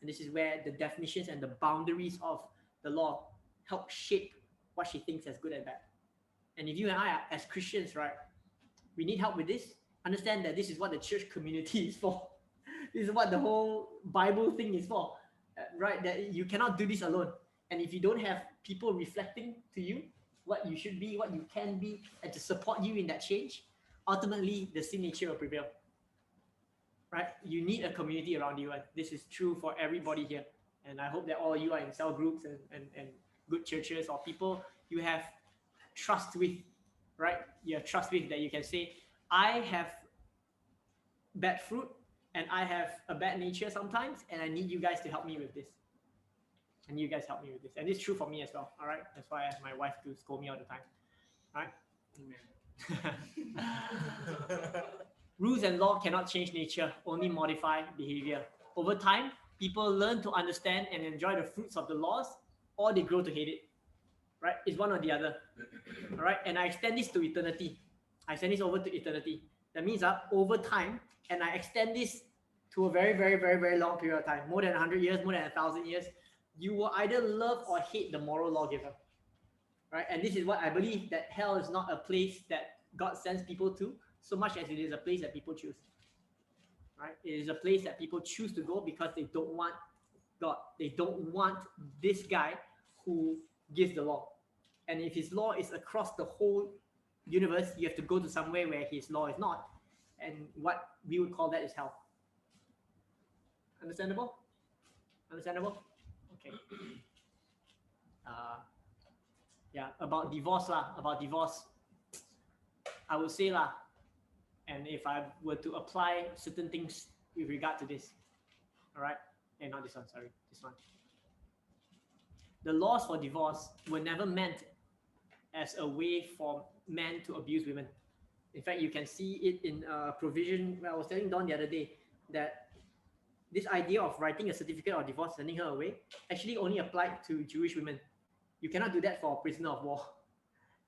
And this is where the definitions and the boundaries of the law help shape what she thinks as good and bad. And if you and I, as Christians, right, we need help with this, understand that this is what the church community is for. This is what the whole Bible thing is for, right? That you cannot do this alone. And if you don't have people reflecting to you what you should be, what you can be, and to support you in that change, ultimately the sin nature will prevail. Right? You need a community around you, and this is true for everybody here. And I hope that all of you are in cell groups and good churches, or people you have trust with, right? You have trust with, that you can say, I have bad fruit and I have a bad nature sometimes, and I need you guys to help me with this. And you guys help me with this. And it's true for me as well. All right. That's why I have my wife to scold me all the time. All right. Rules and law cannot change nature, only modify behavior. Over time, people learn to understand and enjoy the fruits of the laws, or they grow to hate it. right? It's one or the other, all right? And I extend this to eternity. I extend this over to eternity. That means over time, and I extend this to a very, very, very, very long period of time, more than 100 years, more than 1,000 years, you will either love or hate the moral lawgiver, right? And this is what I believe, that hell is not a place that God sends people to so much as it is a place that people choose, right? It is a place that people choose to go because they don't want God. They don't want this guy who gives the law. And if his law is across the whole universe, you have to go to somewhere where his law is not. And what we would call that is hell. Understandable? Understandable? Okay. Yeah, about divorce lah. About divorce, I would say lah. And if I were to apply certain things with regard to this, all right, and not this one, sorry, this one. The laws for divorce were never meant as a way for men to abuse women. In fact, you can see it in a provision. I was telling Dawn the other day that this idea of writing a certificate of divorce, sending her away, actually only applied to Jewish women. You cannot do that for a prisoner of war.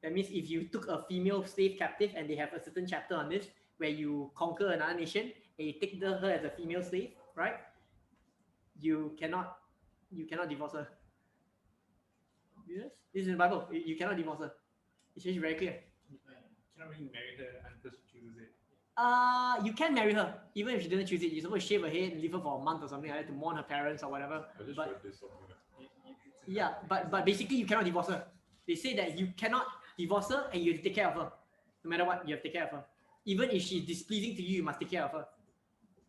That means if you took a female slave captive, and they have a certain chapter on this, where you conquer another nation and you take her as a female slave, right? You cannot divorce her. Yes, this is in the Bible. You cannot divorce her. It's just very clear. You cannot really marry her until she chooses it. You can marry her even if she didn't choose it. You're supposed to shave her head and leave her for a month or something like that to mourn her parents or whatever. I just But read this somewhere. yeah, but basically you cannot divorce her. They say that you cannot divorce her and you have to take care of her. No matter what, you have to take care of her. Even if she's displeasing to you, you must take care of her.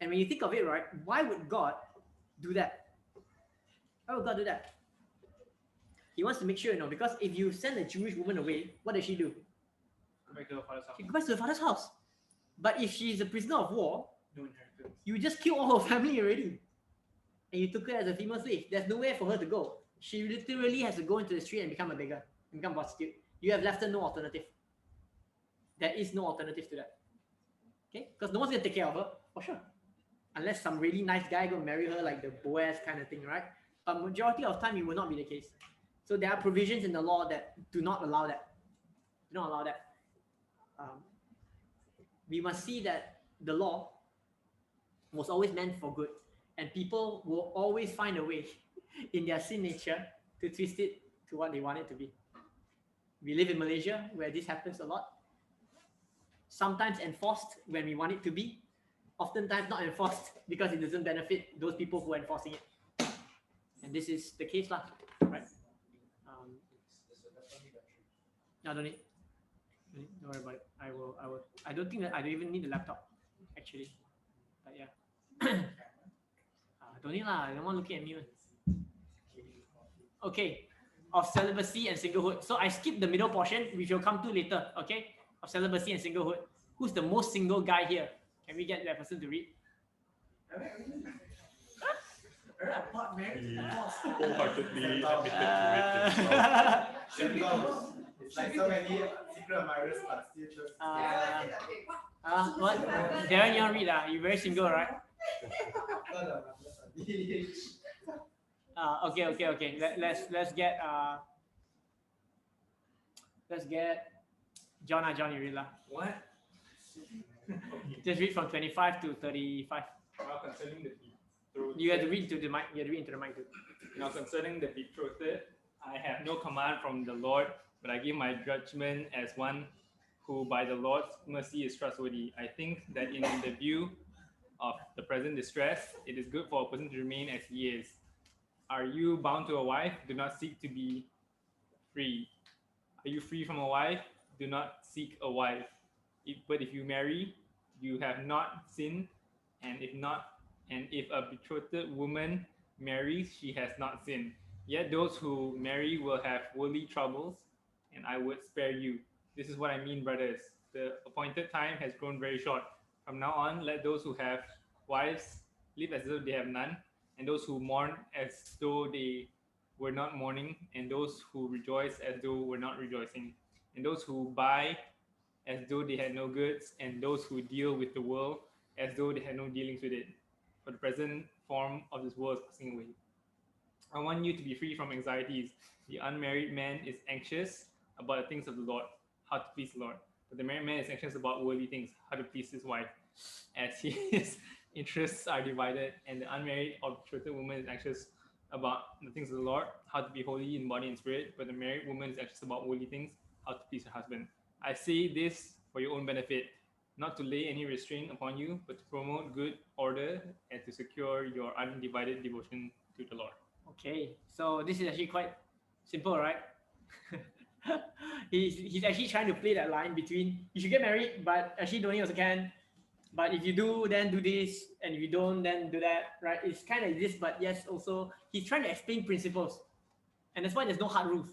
And when you think of it, right, why would God do that? Why would God do that? He wants to make sure, because if you send a Jewish woman away, what does she do? Go back to her father's house. She goes back to her father's house. But if she's a prisoner of war, No inheritance. you just kill all her family already. And you took her as a female slave. There's nowhere for her to go. She literally has to go into the street and become a beggar, and become a prostitute. You have left her no alternative. There is no alternative to that. Okay? Because no one's going to take care of her, for sure. Unless some really nice guy go marry her, like the Boaz kind of thing, right? But majority of time, it will not be the case. So there are provisions in the law that do not allow that. Do not allow that. We must see that the law was always meant for good, and people will always find a way in their sin nature to twist it to what they want it to be. We live in Malaysia where this happens a lot. Sometimes enforced when we want it to be, oftentimes not enforced because it doesn't benefit those people who are enforcing it. And this is the case lah, right? No, don't need. Don't worry about it. I will. I don't think that I don't even need the laptop, actually. But yeah. Don't need lah. No one looking at me. Okay. Of celibacy and singlehood. So I skipped the middle portion, which we'll come to later. Okay. Of celibacy and singlehood. Who's the most single guy here? Can we get that person to read? He wholeheartedly admitted to it himself. It's like so many secret admirers, but still choose. What? Darren, you want to read? You're very single, right? Okay. Let's get John. John, you read lah. What? Just read from 25 to 35. Now concerning the betrothed. You have to read to the mic. You have to read into the mic too. Now concerning the betrothed, I have no command from the Lord, but I give my judgment as one who by the Lord's mercy is trustworthy. I think that in the view of the present distress, it is good for a person to remain as he is. Are you bound to a wife? Do not seek to be free. Are you free from a wife? Do not seek a wife. But if you marry, you have not sinned, and if a betrothed woman marries, she has not sinned. Yet those who marry will have worldly troubles, and I would spare you. This is what I mean, brothers. The appointed time has grown very short. From now on, let those who have wives live as though they have none, and those who mourn as though they were not mourning, and those who rejoice as though were not rejoicing, and those who buy as though they had no goods, and those who deal with the world as though they had no dealings with it. For the present form of this world is passing away. I want you to be free from anxieties. The unmarried man is anxious about the things of the Lord, how to please the Lord. But the married man is anxious about worldly things, how to please his wife, as his interests are divided. And the unmarried or betrothed woman is anxious about the things of the Lord, how to be holy in body and spirit. But the married woman is anxious about worldly things, how to please her husband. I say this for your own benefit, not to lay any restraint upon you, but to promote good order and to secure your undivided devotion to the Lord. Okay, so this is actually quite simple, right? he's actually trying to play that line between you should get married, but actually don't also can. But if you do, then do this, and if you don't, then do that, right? It's kind of this, but yes, also he's trying to explain principles, and that's why there's no hard rules.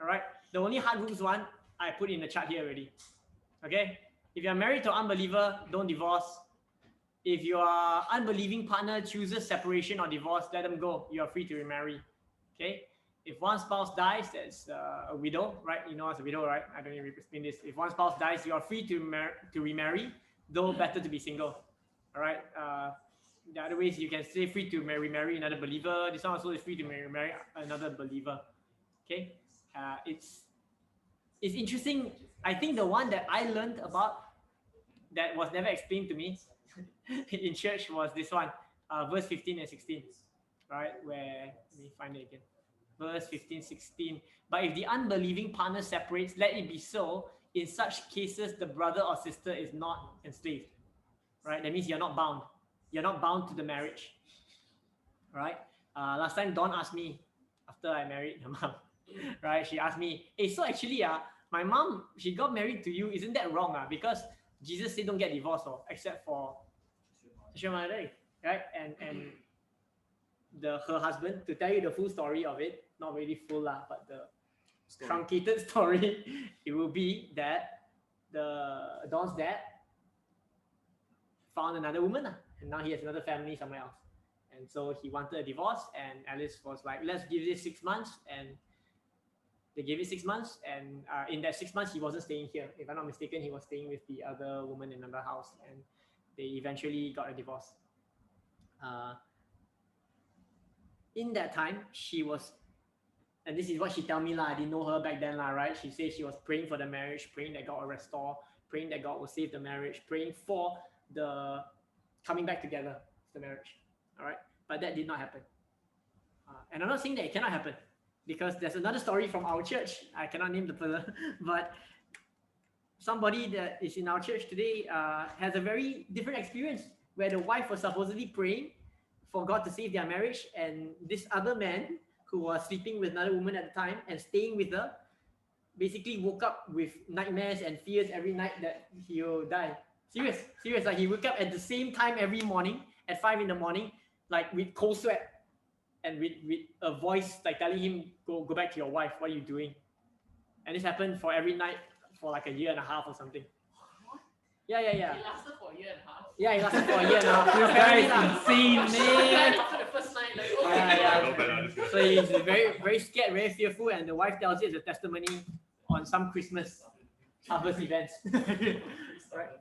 All right, the only hard rules one I put in the chart here already. Okay, if you're married to an unbeliever, don't divorce. If your unbelieving partner chooses separation or divorce, let them go. You are free to remarry. Okay. If one spouse dies, that's a widow, right? You know as a widow, right? I don't need to explain this. If one spouse dies, you are free to remarry, though better to be single. All right. The other ways you can stay free to remarry another believer. This one also is free to marry another believer. Okay. It's interesting. I think the one that I learned about that was never explained to me in church was this one, verse 15 and 16, right? Where, let me find it again. Verse 15, 16. But if the unbelieving partner separates, let it be so. In such cases, the brother or sister is not enslaved, right? That means you're not bound. You're not bound to the marriage, right? Last time, Dawn asked me, after I married her mom, right? She asked me, hey, so actually, my mom, she got married to you. Isn't that wrong? Because Jesus said don't get divorced, except for sexual morality, right? And her husband, to tell you the full story of it, not really full but the truncated story, it will be that Don's dad found another woman, and now he has another family somewhere else. And so he wanted a divorce, and Alice was like, let's give this 6 months, and they gave it 6 months, and in that 6 months, he wasn't staying here. If I'm not mistaken, he was staying with the other woman in another house, and they eventually got a divorce. In that time, she was, and this is what she told me, I didn't know her back then, right? She said she was praying for the marriage, praying that God will restore, praying that God will save the marriage, praying for the coming back together of the marriage, all right? But that did not happen. And I'm not saying that it cannot happen, because there's another story from our church. I cannot name the person, but somebody that is in our church today has a very different experience, where the wife was supposedly praying for God to save their marriage, and this other man who was sleeping with another woman at the time and staying with her basically woke up with nightmares and fears every night that he will die. Serious. Like he woke up at the same time every morning at 5 a.m, like with cold sweat, and with a voice like telling him, go back to your wife, what are you doing? And this happened for every night for like a year and a half or something. Yeah. It lasted for a year and a half. Yeah, it lasted for a year and a half. This guy is insane, man. After the first night, like, okay. Yeah. So he's very, very scared, very fearful, and the wife tells it as a testimony on some Christmas harvest events. Right?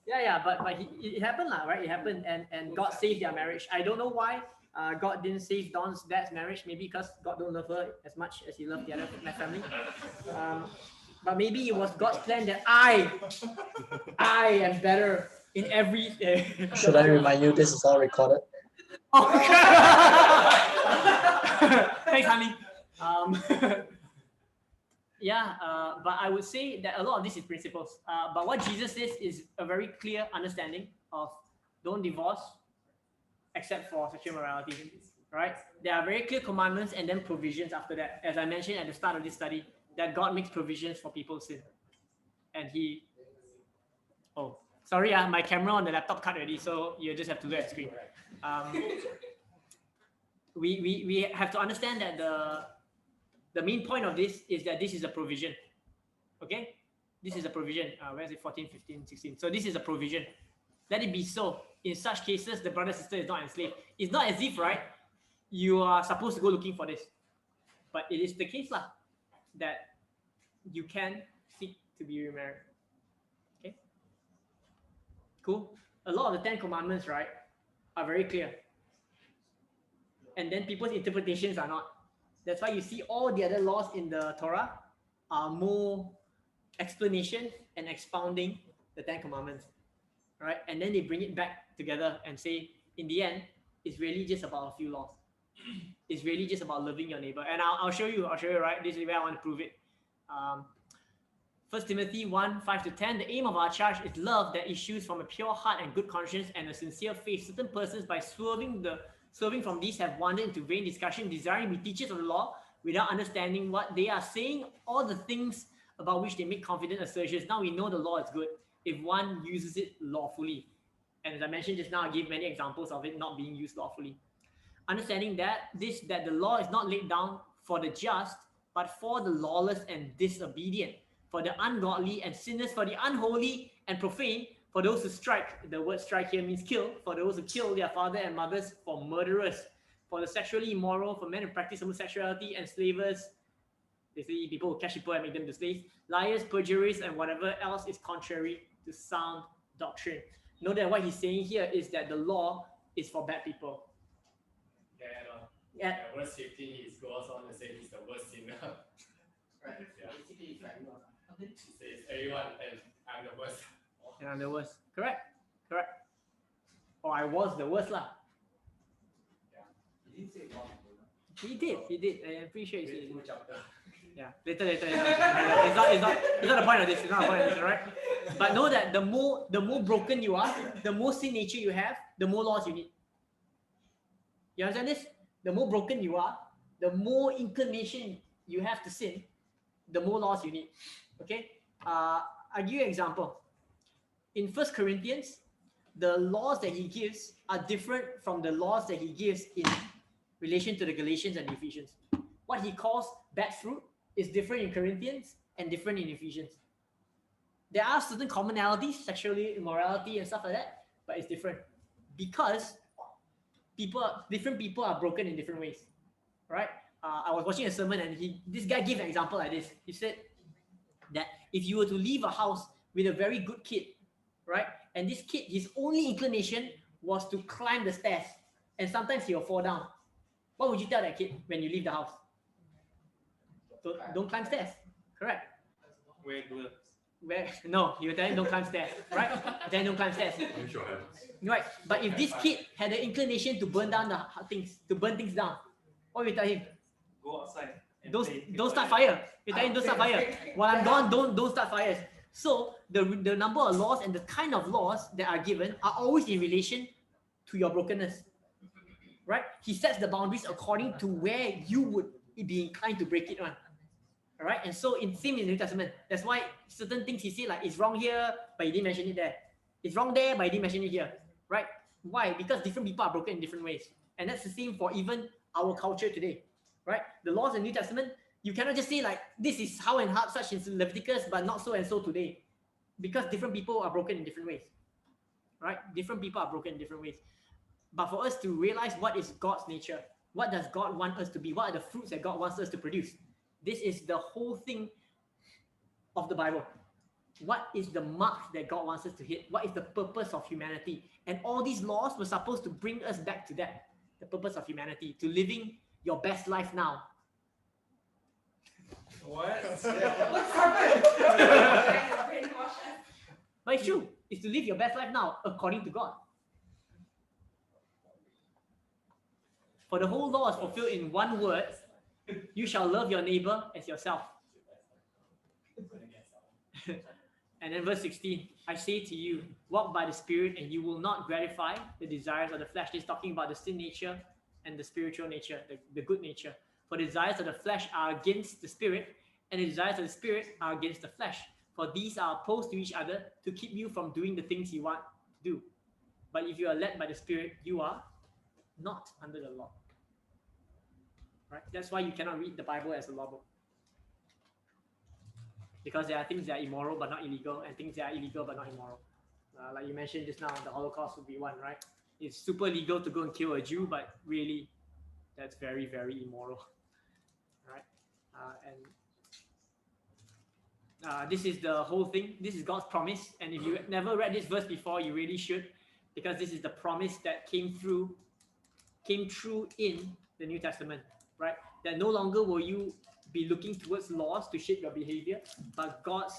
Yeah, but it happened, right? It happened, and God saved their marriage. I don't know why God didn't save Don's dad's marriage. Maybe because God don't love her as much as he loved the other family. But maybe it was God's plan that I am better in every. Should I remind you this is all recorded? Oh, thanks, honey. But I would say that a lot of this is principles. But what Jesus says is a very clear understanding of don't divorce except for sexual morality, right? There are very clear commandments and then provisions after that. As I mentioned at the start of this study, that God makes provisions for people's sin. And sorry, my camera on the laptop cut already, so you just have to look at the screen. We have to understand that the main point of this is that this is a provision. Okay? This is a provision. Where is it? 14, 15, 16. So this is a provision. Let it be so. In such cases, the brother sister is not enslaved. It's not as if, right, you are supposed to go looking for this. But it is the case that you can seek to be remarried. Okay? Cool. A lot of the 10 commandments, right, are very clear. and then people's interpretations are not. That's why you see all the other laws in the Torah are more explanation and expounding the Ten Commandments, right? And then they bring it back together and say, in the end, it's really just about a few laws. It's really just about loving your neighbor. And I'll show you, right? This is where I want to prove it. 1 Timothy 1, 5-10, the aim of our charge is love that issues from a pure heart and good conscience and a sincere faith. Certain persons, by swerving from these, have wandered into vain discussion, desiring to be teachers of the law without understanding what they are saying or the things about which they make confident assertions. Now we know the law is good if one uses it lawfully. And as I mentioned just now, I gave many examples of it not being used lawfully. Understanding that the law is not laid down for the just, but for the lawless and disobedient, for the ungodly and sinners, for the unholy and profane, for those who strike. The word strike here means kill. For those who kill their father and mothers, for murderers, for the sexually immoral, for men who practice homosexuality, enslavers, basically people who catch people and make them to slaves, liars, perjurers, and whatever else is contrary to sound doctrine. Note that what he's saying here is that the law is for bad people. Yeah, verse 15, he goes on to say he's the worst sinner. Right. Yeah. Basically, it's like, He says everyone, and I'm the worst. And I'm the worst. Correct. Or I was the worst lah. he didn't say wrong. He did. I'm pretty sure he Read did. full chapter. Yeah, later. It's not the point of this. It's not the point of this, right? But know that the more broken you are, the more sin nature you have, the more laws you need. You understand this? The more broken you are, the more inclination you have to sin, the more laws you need. Okay? I'll give you an example. In 1 Corinthians, the laws that he gives are different from the laws that he gives in relation to the Galatians and Ephesians. What he calls bad fruit is different in Corinthians and different in Ephesians. There are certain commonalities, sexually immorality and stuff like that, but it's different because different people are broken in different ways, right? I was watching a sermon and this guy gave an example like this. He said that if you were to leave a house with a very good kid, right? And this kid, his only inclination was to climb the stairs, and sometimes he'll fall down. What would you tell that kid when you leave the house? Don't climb stairs, correct? No, you tell him don't climb stairs, right? Then don't climb stairs. Right, but if this kid had the inclination to burn down to burn things down, what will you tell him? Go outside. Don't start fire. You tell him don't start fire. While I'm gone, don't start fires. So the number of laws and the kind of laws that are given are always in relation to your brokenness, right? He sets the boundaries according to where you would be inclined to break it on. All right, and so in the New Testament, that's why certain things he said like it's wrong here, but he didn't mention it there. It's wrong there, but he didn't mention it here, right? Why? Because different people are broken in different ways, and that's the same for even our culture today, right? The laws in the New Testament, you cannot just say like this is how and how such in Leviticus, but not so and so today, because different people are broken in different ways, right? Different people are broken in different ways. But for us to realize what is God's nature, what does God want us to be, what are the fruits that God wants us to produce? This is the whole thing of the Bible. What is the mark that God wants us to hit? What is the purpose of humanity? And all these laws were supposed to bring us back to that, the purpose of humanity, to living your best life now. What? But it's true. It's to live your best life now according to God. For the whole law is fulfilled in one word: you shall love your neighbor as yourself. And then verse 16, I say to you, walk by the Spirit and you will not gratify the desires of the flesh. This is talking about the sin nature and the spiritual nature, the good nature. For the desires of the flesh are against the Spirit, and the desires of the Spirit are against the flesh. For these are opposed to each other to keep you from doing the things you want to do. But if you are led by the Spirit, you are not under the law. Right? That's why you cannot read the Bible as a law book. Because there are things that are immoral but not illegal, and things that are illegal but not immoral. Like you mentioned just now, the Holocaust would be one, right? It's super legal to go and kill a Jew, but really, that's very, very immoral. Right? This is the whole thing. This is God's promise. And if you never read this verse before, you really should, because this is the promise that came true in the New Testament, right? That no longer will you be looking towards laws to shape your behavior, but God's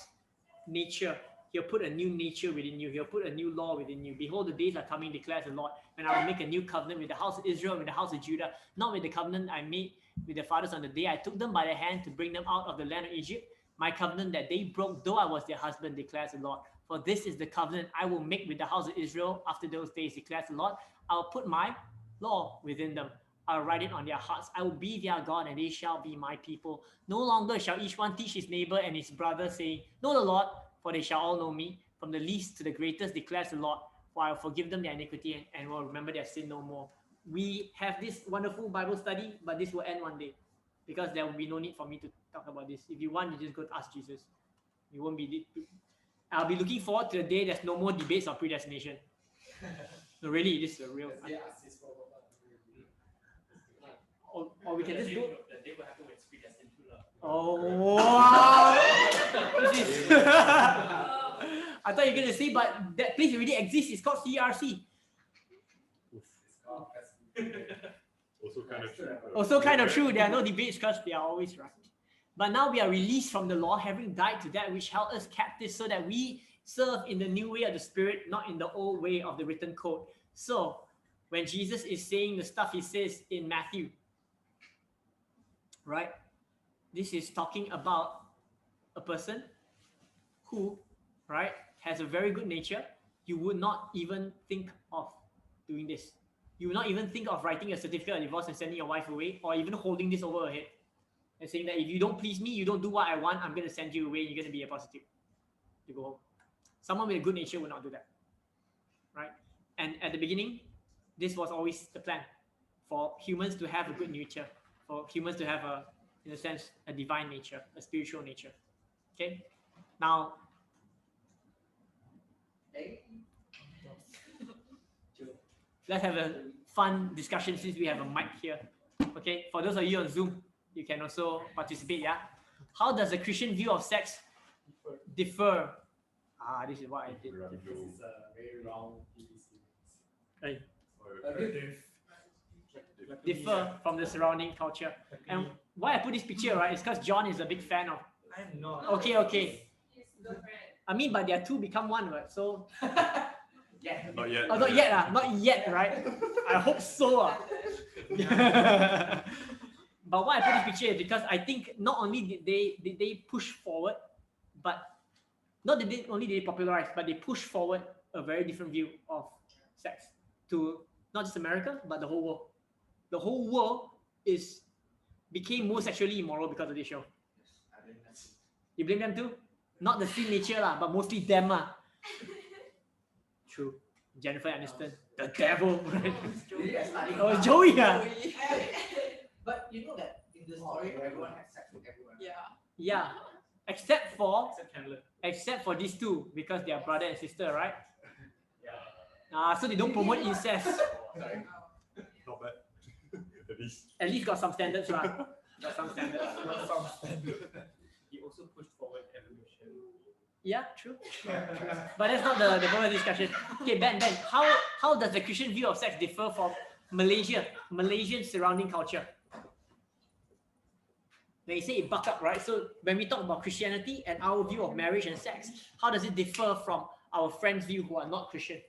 nature. He'll put a new nature within you. He'll put a new law within you. Behold, the days are coming, declares the Lord, when I will make a new covenant with the house of Israel, with the house of Judah, not with the covenant I made with their fathers on the day I took them by the hand to bring them out of the land of Egypt. My covenant that they broke, though I was their husband, declares the Lord. For this is the covenant I will make with the house of Israel after those days, declares the Lord. I'll put my law within them. I'll write it on their hearts. I will be their God, and they shall be my people. No longer shall each one teach his neighbor and his brother, saying, Know the Lord, for they shall all know me, from the least to the greatest, declares the Lord. For I will forgive them their iniquity and will remember their sin no more. We have this wonderful Bible study, but this will end one day, because there will be no need for me to talk about this. If you want, you just go to ask Jesus. You won't be. I'll be looking forward to the day there's no more debates on predestination. No, really, this is a real. Or we can just go. The day will happen when it's predestined to love. Oh, wow. This is I thought you were going to say, but that place already exists. It's called CRC. Also kind of true. Also kind of true. There are no debates because they are always right. But now we are released from the law, having died to that which held us captive, so that we serve in the new way of the Spirit, not in the old way of the written code. So, when Jesus is saying the stuff he says in Matthew, right? This is talking about a person who, right, has a very good nature. You would not even think of doing this. You would not even think of writing a certificate of divorce and sending your wife away, or even holding this over her head and saying that if you don't please me, you don't do what I want, I'm going to send you away, you're going to be a prostitute. You go home. Someone with a good nature would not do that, right? And at the beginning, this was always the plan, for humans to have a good nature, for humans to have a, in a sense, a divine nature, a spiritual nature. Okay? Now, let's have a fun discussion since we have a mic here. Okay? For those of you on Zoom, you can also participate, yeah? How does the Christian view of sex differ? This is what I did. This is a very round PVC. Right. Differ from the surrounding culture. And why I put this picture, right, is because John is a big fan of. I'm not. Okay. I mean, but they are two become one, right? So. Yeah. Not yet. Oh, not yet, not yet, right? I hope so. But why I put this picture is because I think not only did they push forward, but not that they only did they popularize, but they push forward a very different view of sex to not just America, but the whole world. The whole world became more sexually immoral because of this show. You blame them too? Not the sin nature, but mostly them. True. Jennifer Aniston, the devil. Oh, Joey. But you know that in the story, everyone has sex with everyone. Yeah. Except for Chandler. these two, because they are brother and sister, right? Yeah. So they don't promote incest. Not bad. At least. At least got some standards, right? Got some standards. He also pushed forward evolution. Yeah, true. But that's not the point of discussion. Okay, Ben, how does the Christian view of sex differ from Malaysian surrounding culture? When you say it buck up, right? So when we talk about Christianity and our view of marriage and sex, how does it differ from our friends' view who are not Christian?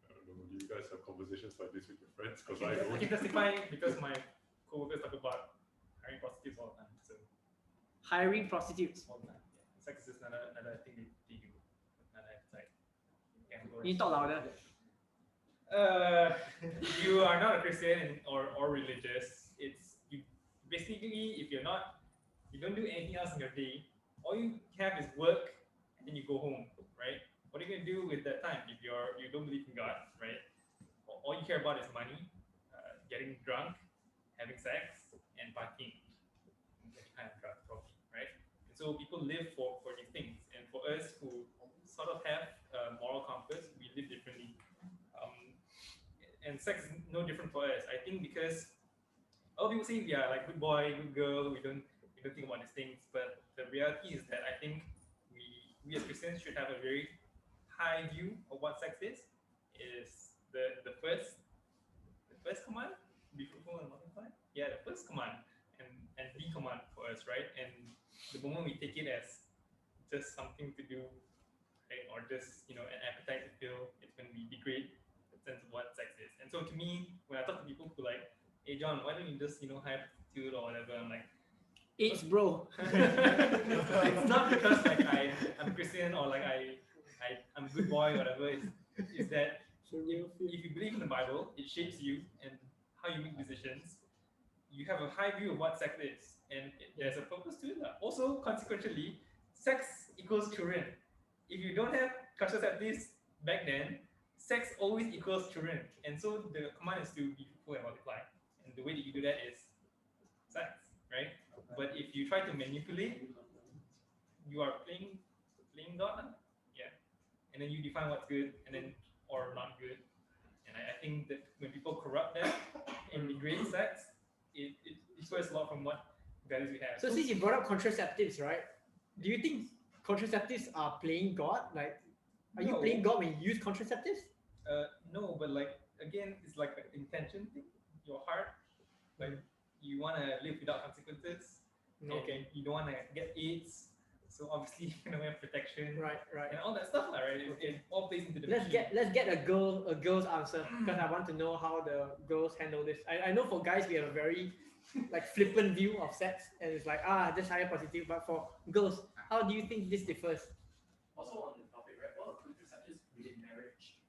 I don't know. Do you guys have conversations like this with your friends? Because I I don't. can testify because my co-workers talk about hiring prostitutes all the time. So Hiring prostitutes. all the time. Yeah. Sex is another thing they do. Another side. You talk louder. You are not a Christian or religious. It's you basically if you don't do anything else in your day, all you have is work and then you go home, right? What are you gonna do with that time if you don't believe in God, right? All you care about is money, getting drunk, having sex, and partying. That kind of drug probably, right? And so people live for these things, and for us who sort of have a moral compass, we live differently. And sex is no different for us. I think because a lot of people say we are like good boy, good girl, we don't think about these things. But the reality is that I think we as Christians should have a very high view of what sex is, is the first command, be fruitful and multiply. Yeah, the first command and the command for us, right? And the moment we take it as just something to do, right, or just an appetite to fill, it's when we degrade the sense of what sex is. And so to me, when I talk to people who like, hey John, why don't you just have attitude or whatever, I'm like, It's bro. it's not because like I'm Christian or like I'm a good boy or whatever. It's that if you believe in the Bible, it shapes you and how you make decisions. You have a high view of what sex is, and there's a purpose to it. Also, consequentially, sex equals children. If you don't have contraceptives back then, sex always equals children, and so the command is to be fruitful and multiply. And the way that you do that is sex, right? But if you try to manipulate, you are playing God, yeah. And then you define what's good and then or not good. And I think that when people corrupt that and degrade sex, it differs a lot from what values we have. So since you brought up contraceptives, right? Do you think contraceptives are playing God? Like, are you No. playing God when you use contraceptives? No, but like again, it's like an intention thing. Your heart, like you want to live without consequences. and Okay. You don't want to get AIDS, so obviously you're gonna have protection. Right. And all that stuff, right? It all plays into the Let's get a girl's answer because I want to know how the girls handle this. I know for guys we have a very like flippant view of sex and it's like just higher positive, but for girls, how do you think this differs? Also on the topic, right? What are contraceptives within marriage?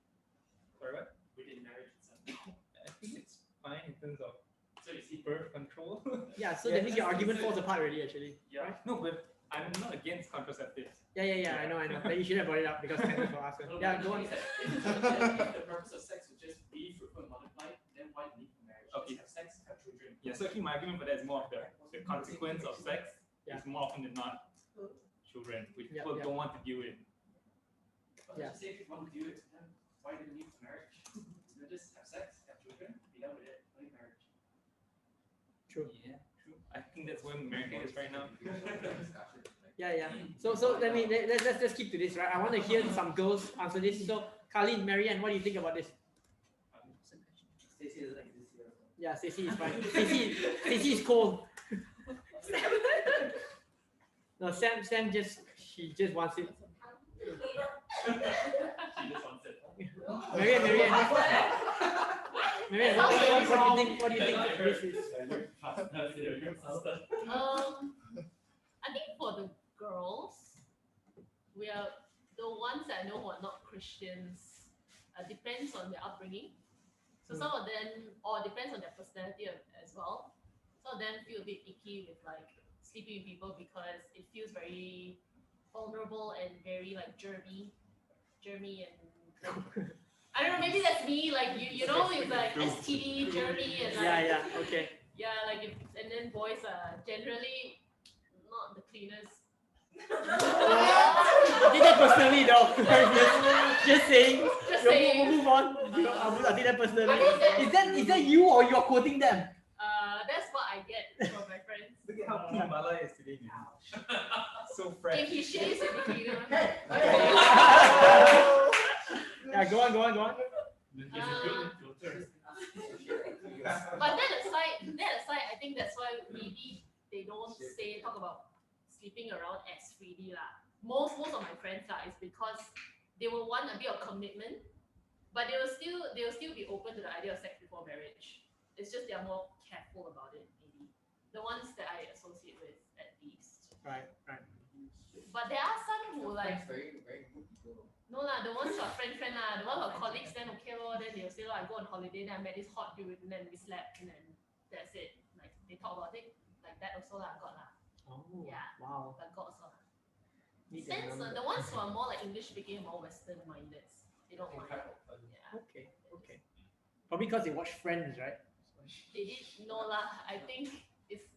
Sorry, what? Within marriage itself. I think it's fine in terms of So you see, birth control. Yeah, so that means your argument falls apart already actually. yeah. Right? No, but I'm not against contraceptives. Yeah, I know. But you should have brought it up because thank you for asking. No, Yeah, but go on. the thing is that if the purpose of sex would just be fruitful and multiply, then why do you need marriage? Okay. Just have sex, have children. Yeah, so actually my argument for that is more of the consequence of sex Yeah. is more often than not children, which Yeah, people yeah. don't want to deal with. But Yeah. let's just say if you want to do it, then why do you need marriage? Just have sex, have children, be done with it, no need marriage. True. Yeah, true. I think that's where America is right now. Yeah. So let's just keep to this, right? I want to hear some girls answer this. So Carlene, Marianne, what do you think about this? Stacey doesn't exist here. Yeah, Stacey is fine. Stacey is cold. No, Sam she just wants it. She just wants it. Marianne, what do you think this is? I think for the girls, we are the ones that I know who are not Christians. Depends on their upbringing. So some of them, or depends on their personality as well. Some of them feel a bit icky with like sleeping with people because it feels very vulnerable and very like germy and like, I don't know, maybe that's me, like you know, it's like STD, germy and like Okay. yeah, like and then boys are generally not the cleanest. I think that personally though. just saying. Just We'll saying. move on. I think that personally. I mean, Is that you or you're quoting them? That's what I get from my friends. Look at how clean Mala is today. So If fresh. he shaves, it'll be cleaner. Yeah, go on. But that aside, I think that's why maybe they don't talk about sleeping around as freely lah. Most of my friends is because they will want a bit of commitment, but they will still be open to the idea of sex before marriage. It's just they are more careful about it, maybe. The ones that I associate with, at least. Right. But there are some who like very good people. no lah, the ones who are friend lah, the ones who are colleagues, then okay lor, then they'll say I go on holiday, then I met this hot dude, and then we slept, and then that's it. Like they talk about it like that also lah, got lah. Oh. Yeah. Wow. But got also lah. Need that Since number. the ones who are more like English speaking, more Western minded, they don't mind. Yeah. Okay. Probably because they watch Friends, right? They did no lah. I think it's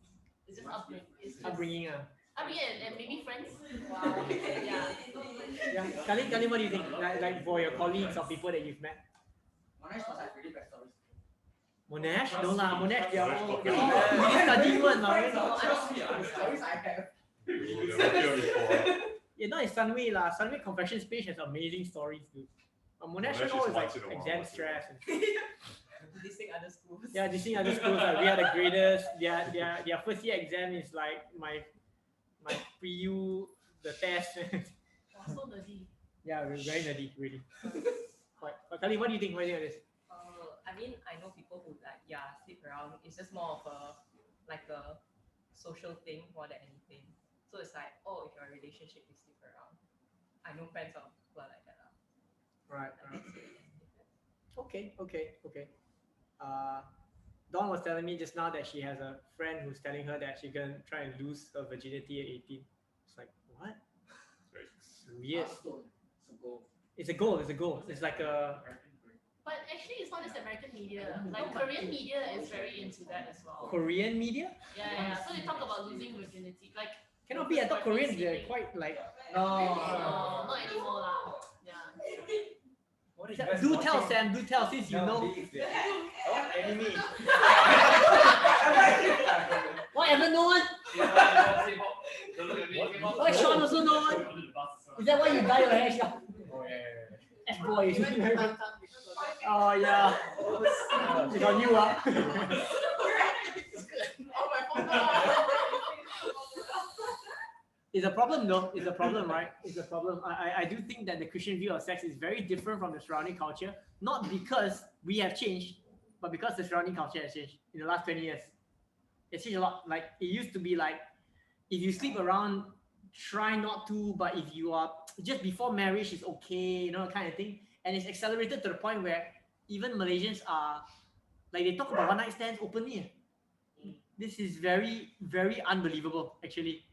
just upbringing. It's just Upbringing. upbringing and maybe friends. Wow. Yeah. Yeah. Kalin, what do you think? Like for your colleagues or people that you've met? Monash must have really bad stories. Monash? No lah, Monash, they're all really study one lah. Stories I have. We never hear before. Yeah, not in Sunway lah. Sunway Confessions page has amazing stories, dude. Monash Monash all is is like once in a while, exam once in a stress. Dissing other schools. Yeah, dissing other schools. Like we are the greatest. Their first year exam is like my pre-U, the test. Wow, so nerdy. Yeah, we're very nerdy, really. But Kali, what do you think? What do you think of this? I mean, I know people who like sleep around. It's just more of a social thing more than anything. So it's like, oh, if you're in a relationship, you sleep around. I know friends of people like that. Right. Okay. Dawn was telling me just now that she has a friend who's telling her that she can try and lose her virginity at 18. It's like, what? It's weird. It's a goal. It's like a... But actually, it's not just American media. Like Korean media is very into that as well. Korean media? Yeah. So they talk about losing virginity. Like Cannot be. I thought Koreans, they're quite like... no, not anymore lah. Yeah. What is you guys Do tell, watching? Sam. Do tell, since you know. Oh, enemy. What, ever no one? Why Sean also no one? Is that why you dye your hair, Sean? Oh yeah. F-boy. Oh yeah. It's on you, ah. It's a problem though. It's a problem, right? It's a problem. I do think that the Christian view of sex is very different from the surrounding culture. Not because we have changed, but because the surrounding culture has changed in the last 20 years. It's changed a lot. Like it used to be like, if you sleep around, try not to, but if you are just before marriage is okay, kind of thing. And it's accelerated to the point where even Malaysians are like, they talk about one night stands openly. This is very, very unbelievable, actually.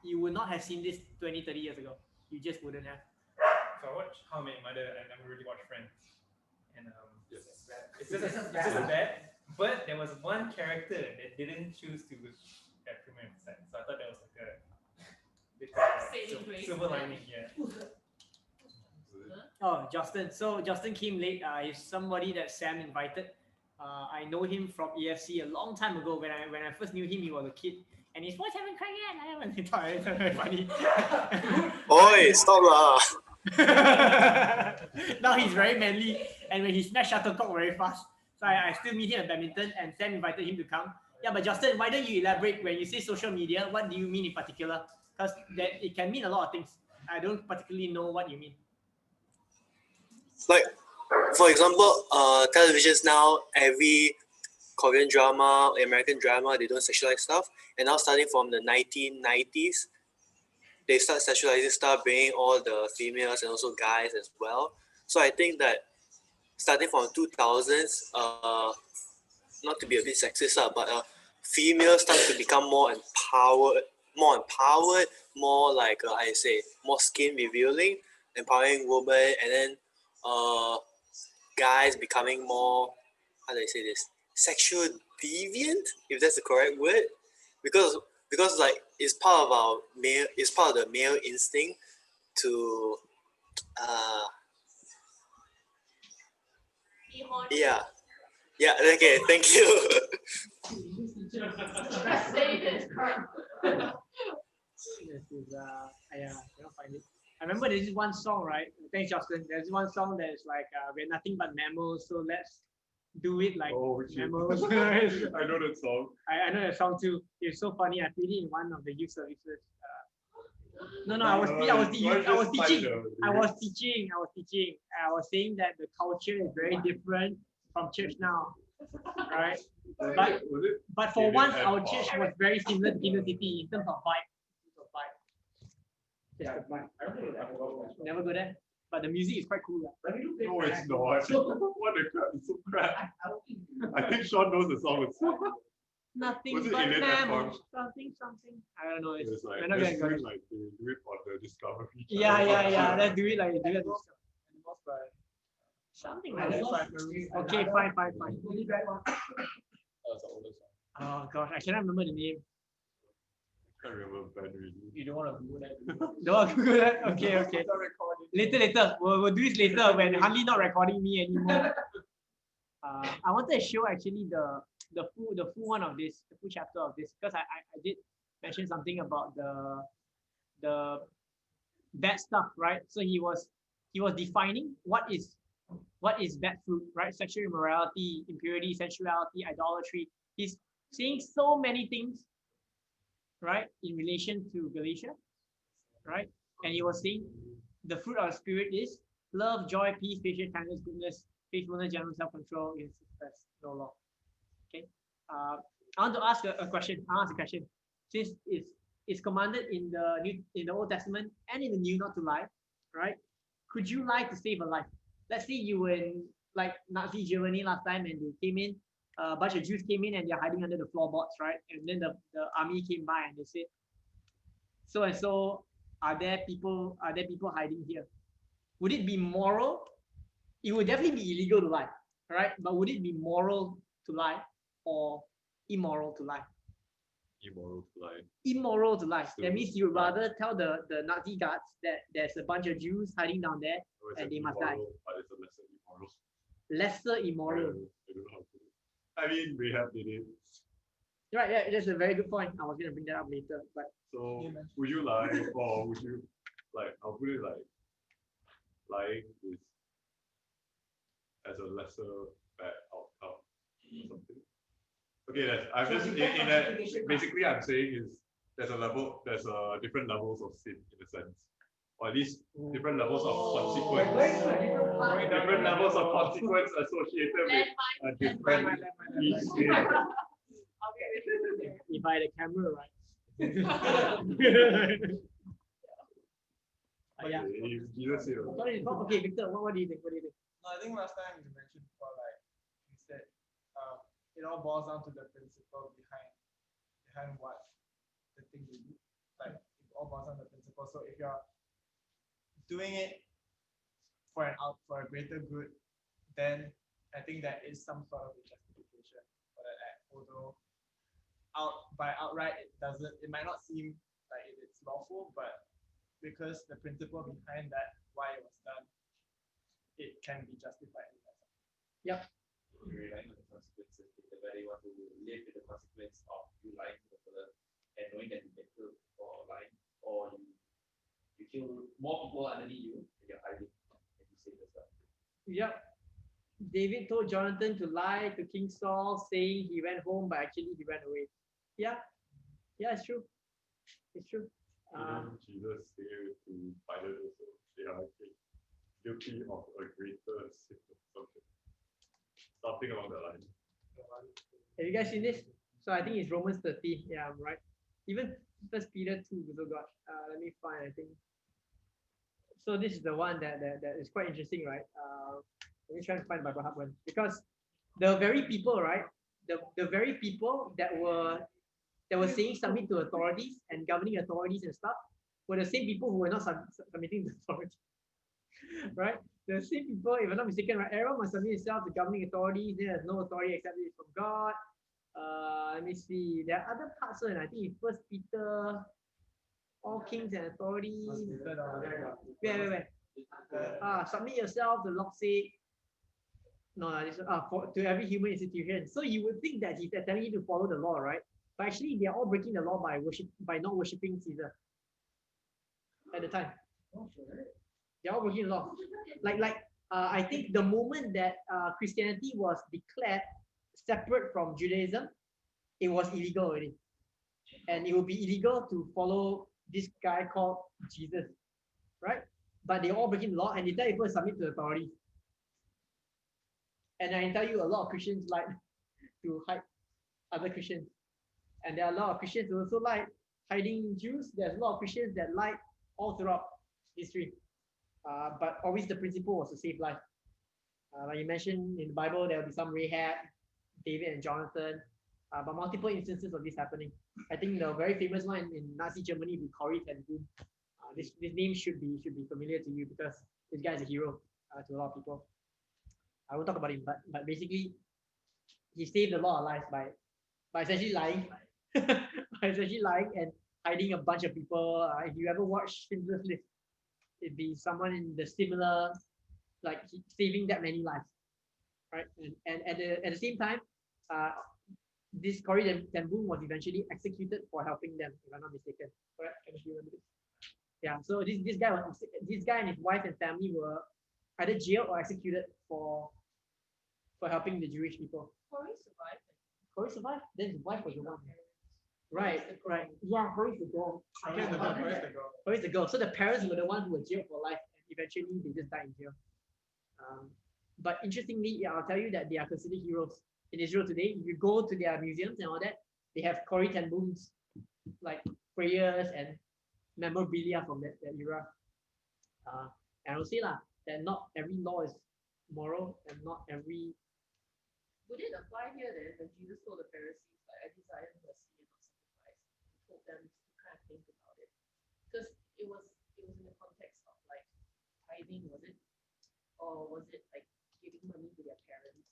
You would not have seen this 20, 30 years ago. You just wouldn't have. So I watched How I Met Your Mother and I never really watched Friends. And Yes. it's just a bad. But there was one character that didn't choose to have premium sex. So I thought that was like a bit Saving grace. silver lining, yeah. Oh, Justin. So Justin came late. He's somebody that Sam invited. I know him from EFC a long time ago. When I first knew him, he was a kid. And his voice haven't cracked yet. I haven't thought it was very funny. Oi, stop lah. Now he's very manly, and when he smash shuttlecock very fast. So I still meet him at badminton, and Sam invited him to come. Yeah, but Justin, why don't you elaborate when you say social media? What do you mean in particular? Because that it can mean a lot of things. I don't particularly know what you mean. Like, for example, televisions now, every Korean drama, American drama, they don't sexualize stuff. And now starting from the 1990s, they start sexualizing stuff, bringing all the females and also guys as well. So I think that starting from 2000s, not to be a bit sexist, but females start to become more empowered, more like I say, more skin revealing, empowering women, and then guys becoming more, how do I say this, sexual deviant, if that's the correct word, because like it's part of the male instinct to yeah, okay, thank you. This is I cannot find it. I remember there's this one song, right? Thanks, Justin. There's one song that is like we're nothing but mammals, so let's do it like mammals. I know that song. I know that song too. It's so funny. I played it in one of the youth services. No, I was teaching. I was saying that the culture is very different from church now, right? But for once, our church was very similar to Inner City in terms of vibe. Just the vibe. Never go there, but the music is quite cool. No, it's not. What the crap? It's so crap. I think Sean knows the song. Nothing Was it but Alien mammals. Something. I don't know. It's like, we're not let's gonna do go. it like they do it on the Discovery Channel. Yeah. Let's do it like they do it. Something like that. Okay, fine. That's the oldest song. Oh gosh, I cannot remember the name. I can't remember Ben really. You don't want to Google that? Don't want to Google that? Okay. Later. We'll do this later when Hanli not recording me anymore. I wanted to show actually the full one of this, the full chapter of this, because I did mention something about the bad stuff, right? So he was he was defining what is bad fruit, right? Sexual immorality, impurity, sensuality, idolatry. He's saying so many things, right, in relation to Galatia, right? And he was saying the fruit of the spirit is love, joy, peace, patience, kindness, goodness, faithfulness, gentleness, self-control. Yes, that's no law. Okay. I want to ask a question. I'll ask a question. Since it's commanded in the Old Testament and in the New not to lie, right? Could you lie to save a life? Let's say you were in like Nazi Germany last time and they came in, a bunch of Jews came in and they're hiding under the floorboards, right? And then the army came by and they said, so and so, are there people hiding here? Would it be moral? It would definitely be illegal to lie, right? But would it be moral to lie or immoral to lie? Immoral to lie. Immoral to lie. So, That means you would rather tell the Nazi guards that there's a bunch of Jews hiding down there Or it's and an they must die. immoral, but it's a lesser immoral. Lesser immoral. I don't know how to do it. I mean, we have did it. Right, yeah, that's a very good point. I was going to bring that up later. But So, would you lie or would you, like, I'll put it like, lying is as a lesser bad outcome or something. Okay, I'm just in that. Basically, I'm saying is there's different levels of sin in a sense, or at least different levels of consequence. Different levels of consequence associated with a different each sin. if I had a camera, right? Yeah. Jesus here. Sorry, okay, Victor, what do you think? What do you think? No, I think last time you mentioned before, like you said, it all boils down to the principle behind what the thing you do. Like it all boils down to the principle. So if you're doing it for a greater good, then I think that is some sort of a justification for that act. Although outright it might not seem like it's lawful, but because the principle behind that, why it was done, it can be justified. Yep. Relying on the consequences, whether you want to live with the consequence of you lying to the person and knowing that you get killed for lying, or you kill more people underneath you and you're hiding and you save yourself. Yep. David told Jonathan to lie to King Saul, saying he went home, but actually he ran away. Yeah. Yeah, it's true. It's true. Even Jesus said to Pilate also, they are guilty of a greater sin or something. Something along the line. Have you guys seen this? So I think it's Romans 13. Yeah, I'm right. Even First Peter 2 also got. Let me find. I think. So this is the one that is quite interesting, right? Let me try to find the Bible Hub one, because the very people, right? The very people that were saying submit to authorities and governing authorities and stuff were the same people who were not submitting to authority, right? The same people, if I'm not mistaken, right? Everyone must submit itself to governing authorities. There's no authority except it from God. Let me see. There are other parts, and I think First Peter, all kings and authorities. Wait. Submit yourself. The Lord said. No, this to every human institution. So you would think that he's telling you to follow the law, right? But actually, they are all breaking the law by not worshiping Caesar at the time. They're all breaking the law. I think the moment that Christianity was declared separate from Judaism, it was illegal already, and it would be illegal to follow this guy called Jesus, right? But they're all breaking the law, and they tell people to submit to the authorities. And I can tell you, a lot of Christians like to hide other Christians. And there are a lot of Christians who also like hiding Jews. There's a lot of Christians that like all throughout history. But always the principle was to save life. Like you mentioned in the Bible, there will be some Rahab, David and Jonathan, but multiple instances of this happening. I think the very famous one in Nazi Germany would be Corrie ten Boom. This name should be familiar to you because this guy is a hero to a lot of people. I won't talk about him, but basically, he saved a lot of lives by essentially lying, and hiding a bunch of people. If you ever watch Schindler's List, it'd be someone in the similar, like saving that many lives, right? And at the same time, this Corrie ten Boom was eventually executed for helping them, if I'm not mistaken. Correct? Can you remember this? Yeah, so this guy and his wife and family were either jailed or executed for helping the Jewish people. Corey survived. Corey survived. Then his wife was the one. Right. Yeah, Corey's the girl. Corey's the girl. So the parents were the ones who were jailed for life, and eventually they just died in jail. But interestingly, yeah, I'll tell you that they are considered heroes in Israel today. If you go to their museums and all that, they have Corey ten Boom's like prayers and memorabilia from that era. And I will say that not every law is moral and not every. Would it apply here then when Jesus told the Pharisees, like, I desire mercy and not sacrifice? He told them to kind of think about it. Because it was in the context of like tithing, was it? Or was it like giving money to their parents?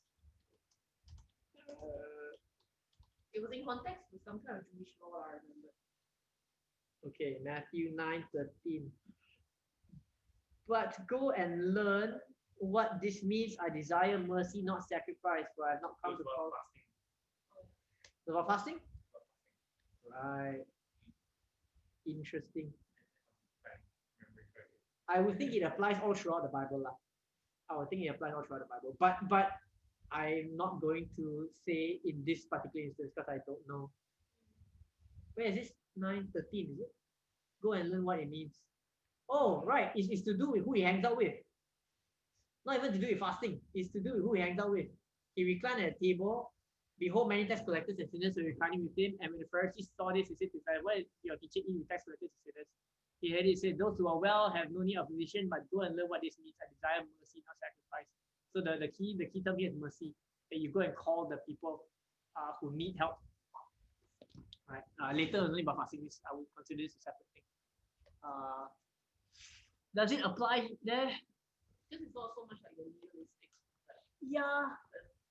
It was in context with some kind of Jewish law, I remember. Okay, Matthew 9:13. But go and learn what this means. I desire mercy, not sacrifice, for I have not come to call. It's about fasting? Right. Interesting. I would think it applies all throughout the Bible. I would think it applies all throughout the Bible. But I'm not going to say in this particular instance because I don't know. Where is this? 9:13, is it? Go and learn what it means. Oh, right. It's to do with who he hangs out with. Not even to do with fasting. It's to do with who he hangs out with. He reclined at a table. Behold, many tax collectors and sinners were reclining with him. And when the Pharisees saw this, he said to them, "Why is your teacher eating with tax collectors and sinners?" He had it said, "Those who are well have no need of physician, but go and learn what this means. I desire mercy, not sacrifice." So the key term here is mercy. That you go and call the people who need help. Right. Later, only about fasting, I would consider this a separate thing. Does it apply there? This is not so much like the legalistic. Yeah.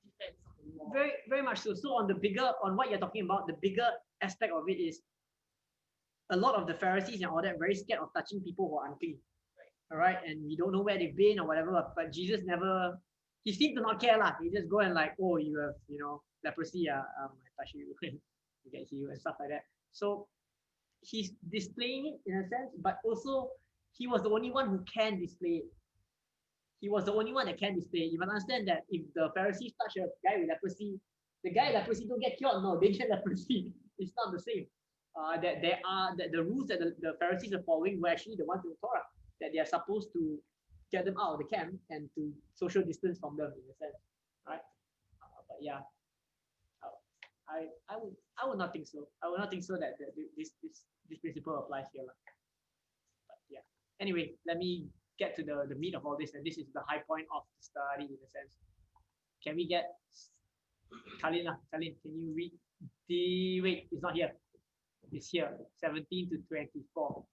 Defense of the law. Very, very much so. So on what you're talking about, the bigger aspect of it is a lot of the Pharisees and all that very scared of touching people who are unclean. All right, and we don't know where they've been or whatever. But Jesus never. He seemed to not care. He just go and like, oh, you have leprosy. I touch you, you get healed and stuff like that. So he's displaying it in a sense, but also he was the only one who can display it. He was the only one that can display it. You must understand that if the Pharisees touch a guy with leprosy, the guy with leprosy don't get cured. No, they get leprosy. It's not the same. That the rules that the Pharisees are following were actually the ones in the Torah, that they are supposed to get them out of the camp and to social distance from them in a sense, right? But yeah, I would not think so. I would not think so that this principle applies here. But yeah. Anyway, let me get to the meat of all this, and this is the high point of the study in a sense. Can we get Kalin, can you read wait, it's not here. It's here, 17 to 24.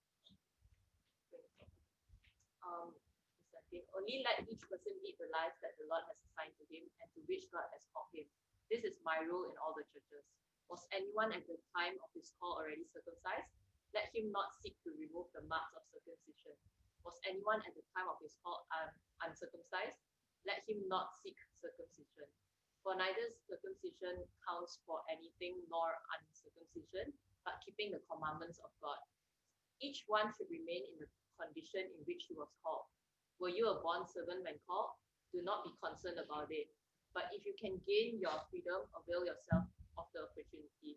Only let each person lead the life that the Lord has assigned to him and to which God has called him. This is my rule in all the churches. Was anyone at the time of his call already circumcised? Let him not seek to remove the marks of circumcision. Was anyone at the time of his call uncircumcised? Let him not seek circumcision. For neither circumcision counts for anything nor uncircumcision, but keeping the commandments of God. Each one should remain in the condition in which he was called. Were you a bond servant when called? Do not be concerned about it. But if you can gain your freedom, avail yourself of the opportunity.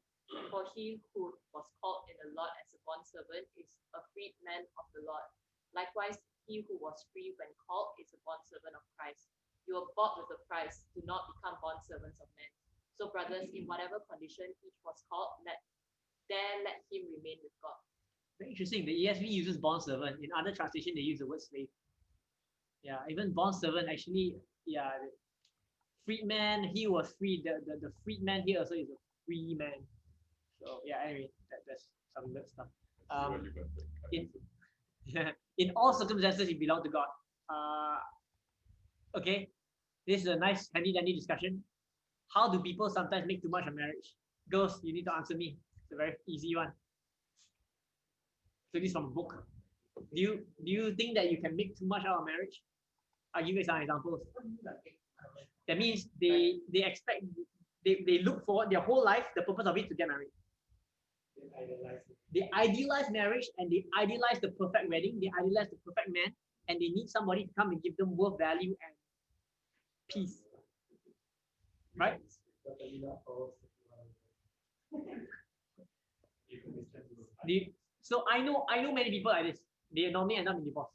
For he who was called in the Lord as a bond servant is a freed man of the Lord. Likewise, he who was free when called is a bond servant of Christ. You are bought with a price. Do not become bond servants of men. So, brothers, in whatever condition each was called, let him remain with God. Very interesting. The ESV uses bond servant. In other translation, they use the word slave. Yeah, even bond servant actually, yeah, freedman, he was free. The freedman here also is a free man. So yeah, anyway, that's some good stuff. In all circumstances, he belonged to God. Okay, this is a nice handy-dandy discussion. How do people sometimes make too much of marriage? Girls, you need to answer me. It's a very easy one. So this is from a book. Do you think that you can make too much out of marriage? I'll give you some examples. That means they expect, they look forward their whole life, the purpose of it to get married. They idealize marriage and they idealize the perfect wedding. They idealize the perfect man, and they need somebody to come and give them worth, value, and peace. Right? So I know many people like this. They normally end up in divorce.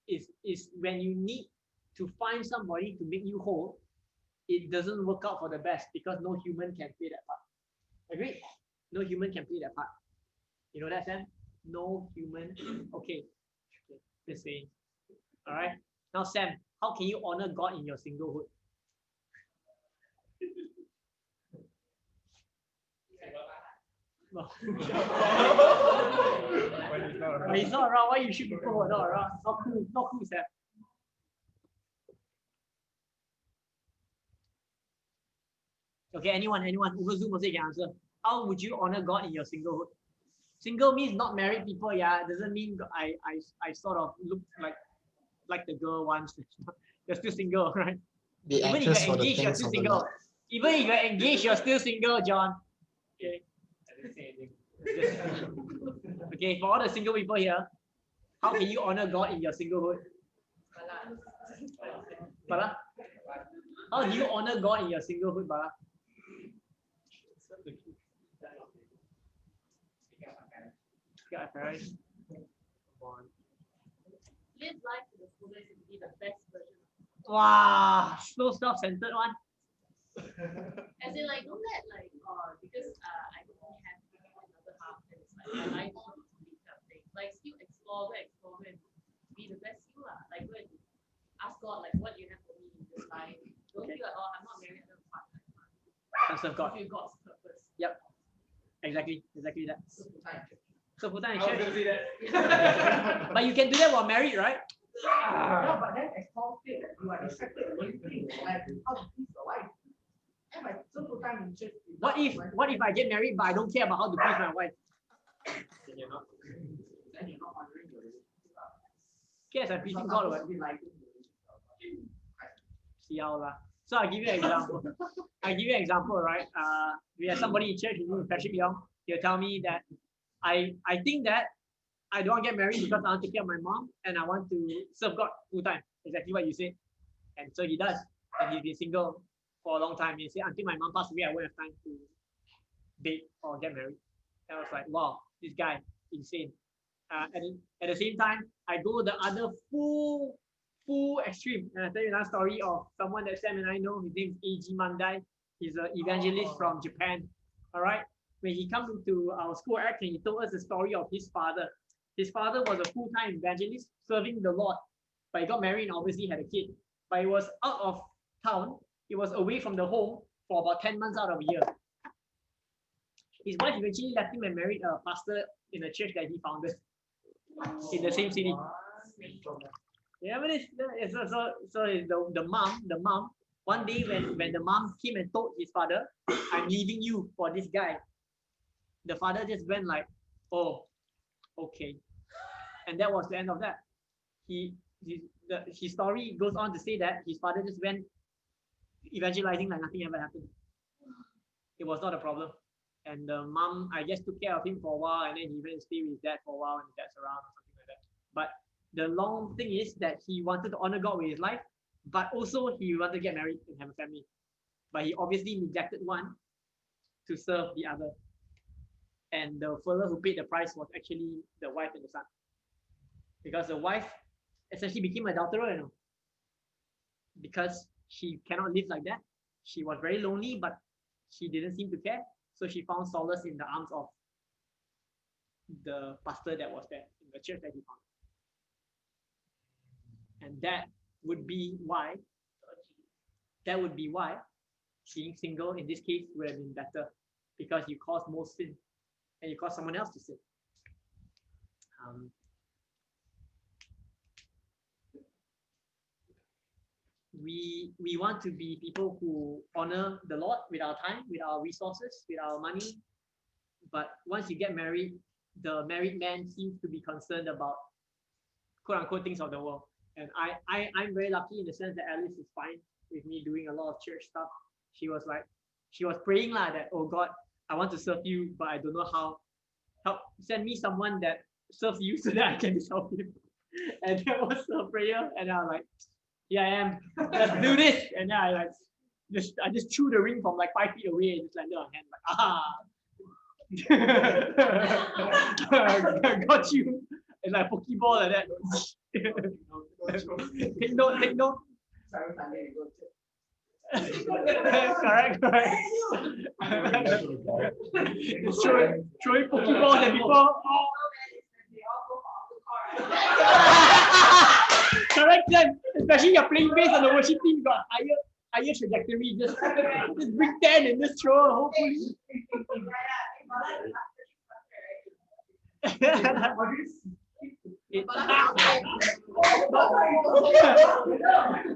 Is when you need to find somebody to make you whole, it doesn't work out for the best because no human can play that part. Agreed? No human can play that part. You know that, Sam? No human. Okay. Just saying. All right. Now, Sam, how can you honor God in your singlehood? No. When he's not around, why you shoot people who are not around? Not cool, Sam. Okay, anyone over Zoom also can answer. How would you honor God in your singlehood? Single means not married people, yeah. It doesn't mean I sort of look like the girl once. You're still single, right? Even if you're engaged, you're still single. Even if you're engaged, you're still single, John. Okay. Okay, for all the single people here, how can you honor God in your singlehood? Bala? How do you honor God in your singlehood, Bala? Parents. Live life to the fullest and be the best version. Wow, slow self-centered one. As in, like, don't let because I don't have another half, and it's like my life should be complete kind of thing. Like, still explore and be the best you are. Like, go and ask God, like, what you have for me in this life. Don't feel like, oh, I'm not married, I don't have a partner. Serve God. Fulfill God's purpose. Yep. Exactly that. So full-time I was church. gonna say that. But you can do that while married, right? No, but then as Paul said, you are distracted with only things like how to please your wife. And like so full time in church. What if I get married but I don't care about how to please my wife? Then you're not honoring your relationship. Yes, I'm pleasing God. See how lah. So I'll give you an example. Right? We have somebody in church, his name is Patrick Young. He'll tell me that I think that I don't want to get married because I want to take care of my mom and I want to serve God full time. Exactly what you said. And so he does. And he's been single for a long time. He said, until my mom passed away, I won't have time to date or get married. And I was like, wow, this guy, insane. At the same time, I go the other full extreme. And I tell you another story of someone that Sam and I know. His name is A.G. Mandai. He's an evangelist from Japan. All right. When he came into our school act and he told us the story of his father. His father was a full-time evangelist serving the Lord, but he got married and obviously had a kid. But he was out of town. He was away from the home for about 10 months out of a year. His wife eventually left him and married a pastor in a church that he founded in the same city. Yeah, but the mom. One day when the mom came and told his father, "I'm leaving you for this guy," the father just went like, "Oh, okay," and that was the end of that. His story goes on to say that his father just went evangelizing like nothing ever happened. It was not a problem. And the mom, I guess, took care of him for a while, and then he went to stay with his dad for a while, and his dad's around or something like that. But the long thing is that he wanted to honor God with his life, but also he wanted to get married and have a family. But he obviously neglected one to serve the other. And the fellow who paid the price was actually the wife and the son. Because the wife essentially became an adulterer, you know. Because she cannot live like that. She was very lonely, but she didn't seem to care. So she found solace in the arms of the pastor that was there, in the church that he found. And that would be why being single in this case would have been better, because you cause more sin and you cause someone else to sin. We want to be people who honor the Lord with our time, with our resources, with our money. But once you get married, the married man seems to be concerned about quote unquote things of the world. And I'm very lucky in the sense that Alice is fine with me doing a lot of church stuff. She was praying that, oh God, I want to serve you, but I don't know how. Help, send me someone that serves you so that I can serve you. And that was the prayer. And I was like, here I am. Let's do this. And then I just threw the ring from like 5 feet away and just landed on hand like got you. It's like Pokeball like that. Take note. Correct. Throwing Pokeballs at people. Correct then. Especially you're playing based on the worship team, you got higher trajectory. Just bring 10 and just throw a whole police.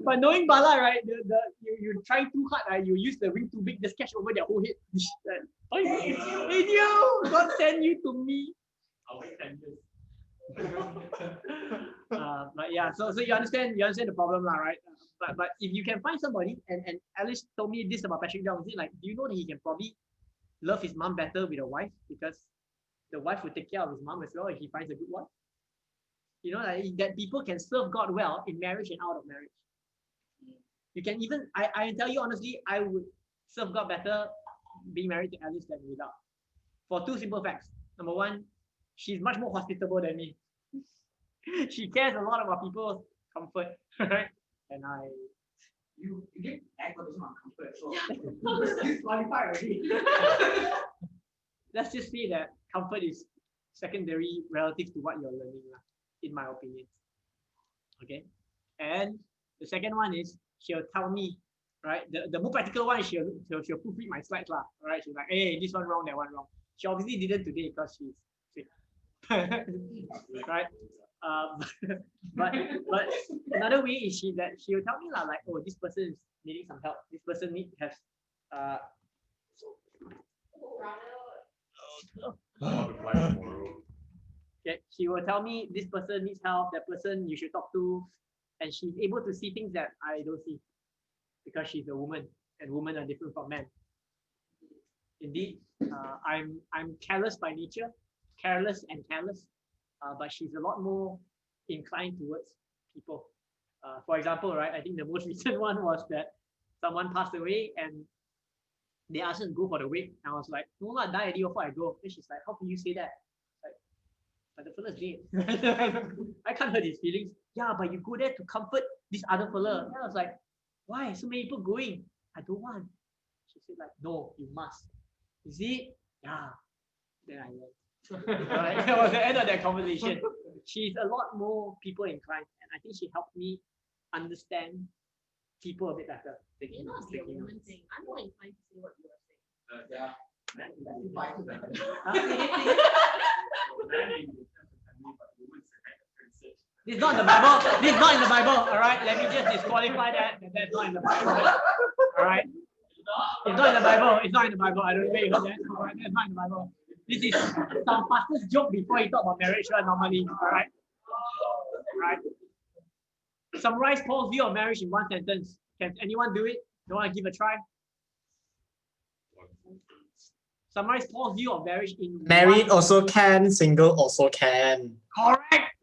But knowing Bala, right, you try too hard, right, you use the ring too big, just catch over their whole head. It's you! God send you to me. I'll wait 10 years. But yeah, so you understand the problem, right? But if you can find somebody, and Alice told me this about Patrick Down, like, do you know that he can probably love his mom better with a wife, because the wife will take care of his mom as well if he finds a good wife. You know, like, that people can serve God well in marriage and out of marriage. You can even, I tell you honestly, I would serve God better being married to Alice than without. For 2 simple facts. Number 1, she's much more hospitable than me. She cares a lot about people's comfort, right? And You did acquisition on comfort, so disqualified already. Let's just say that comfort is secondary relative to what you're learning, in my opinion. Okay? And the second one is she'll tell me, right? The more practical one is she'll proofread my slides, right? She's like, hey, this one wrong, that one wrong. She obviously didn't today because she's sick. Right? But another way is she'll tell me like, oh, this person is needing some help. This person has okay, she will tell me this person needs help, that person you should talk to, and she's able to see things that I don't see because she's a woman, and women are different from men. Indeed, I'm careless by nature, careless, but she's a lot more inclined towards people. For example, right, I think the most recent one was that someone passed away and they asked her to go for the wake. And I was like, no, I die already before I go. And she's like, how can you say that? Like, but the fella's dead. I can't hurt his feelings. Yeah, but you go there to comfort this other fella. And I was like, why? So many people going. I don't want. She said like, no, you must. Is it? Yeah. Then I went. Right? That was the end of that conversation. She's a lot more people inclined, and I think she helped me understand people a bit better. You know, it's a woman thing. I'm more inclined to say what you are saying. Yeah. This is not in the Bible. This is not in the Bible. All right. Let me just disqualify that. That's not in the Bible. All right. It's not in the Bible. It's not in the Bible. I don't know where you heard that. All right. That's not in the Bible. This is some pastor's joke before he talk about marriage, right? Normally. All right. All right. Summarize Paul's view of marriage in one sentence. Can anyone do it? You want to give a try? Summarize Paul's view of marriage in married also can, single also can. Correct.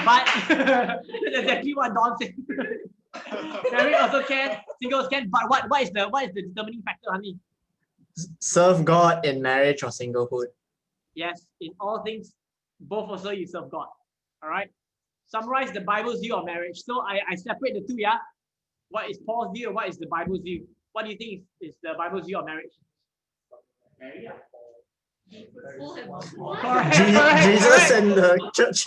But that's exactly what Don said. Married also can, singles can. But what is the determining factor, honey? Serve God in marriage or singlehood. Yes, in all things, both also you serve God. All right. Summarize the Bible's view of marriage. So I separate the two. Yeah. What is Paul's view? What is the Bible's view? What do you think is the Bible's view of marriage? Jesus and the church.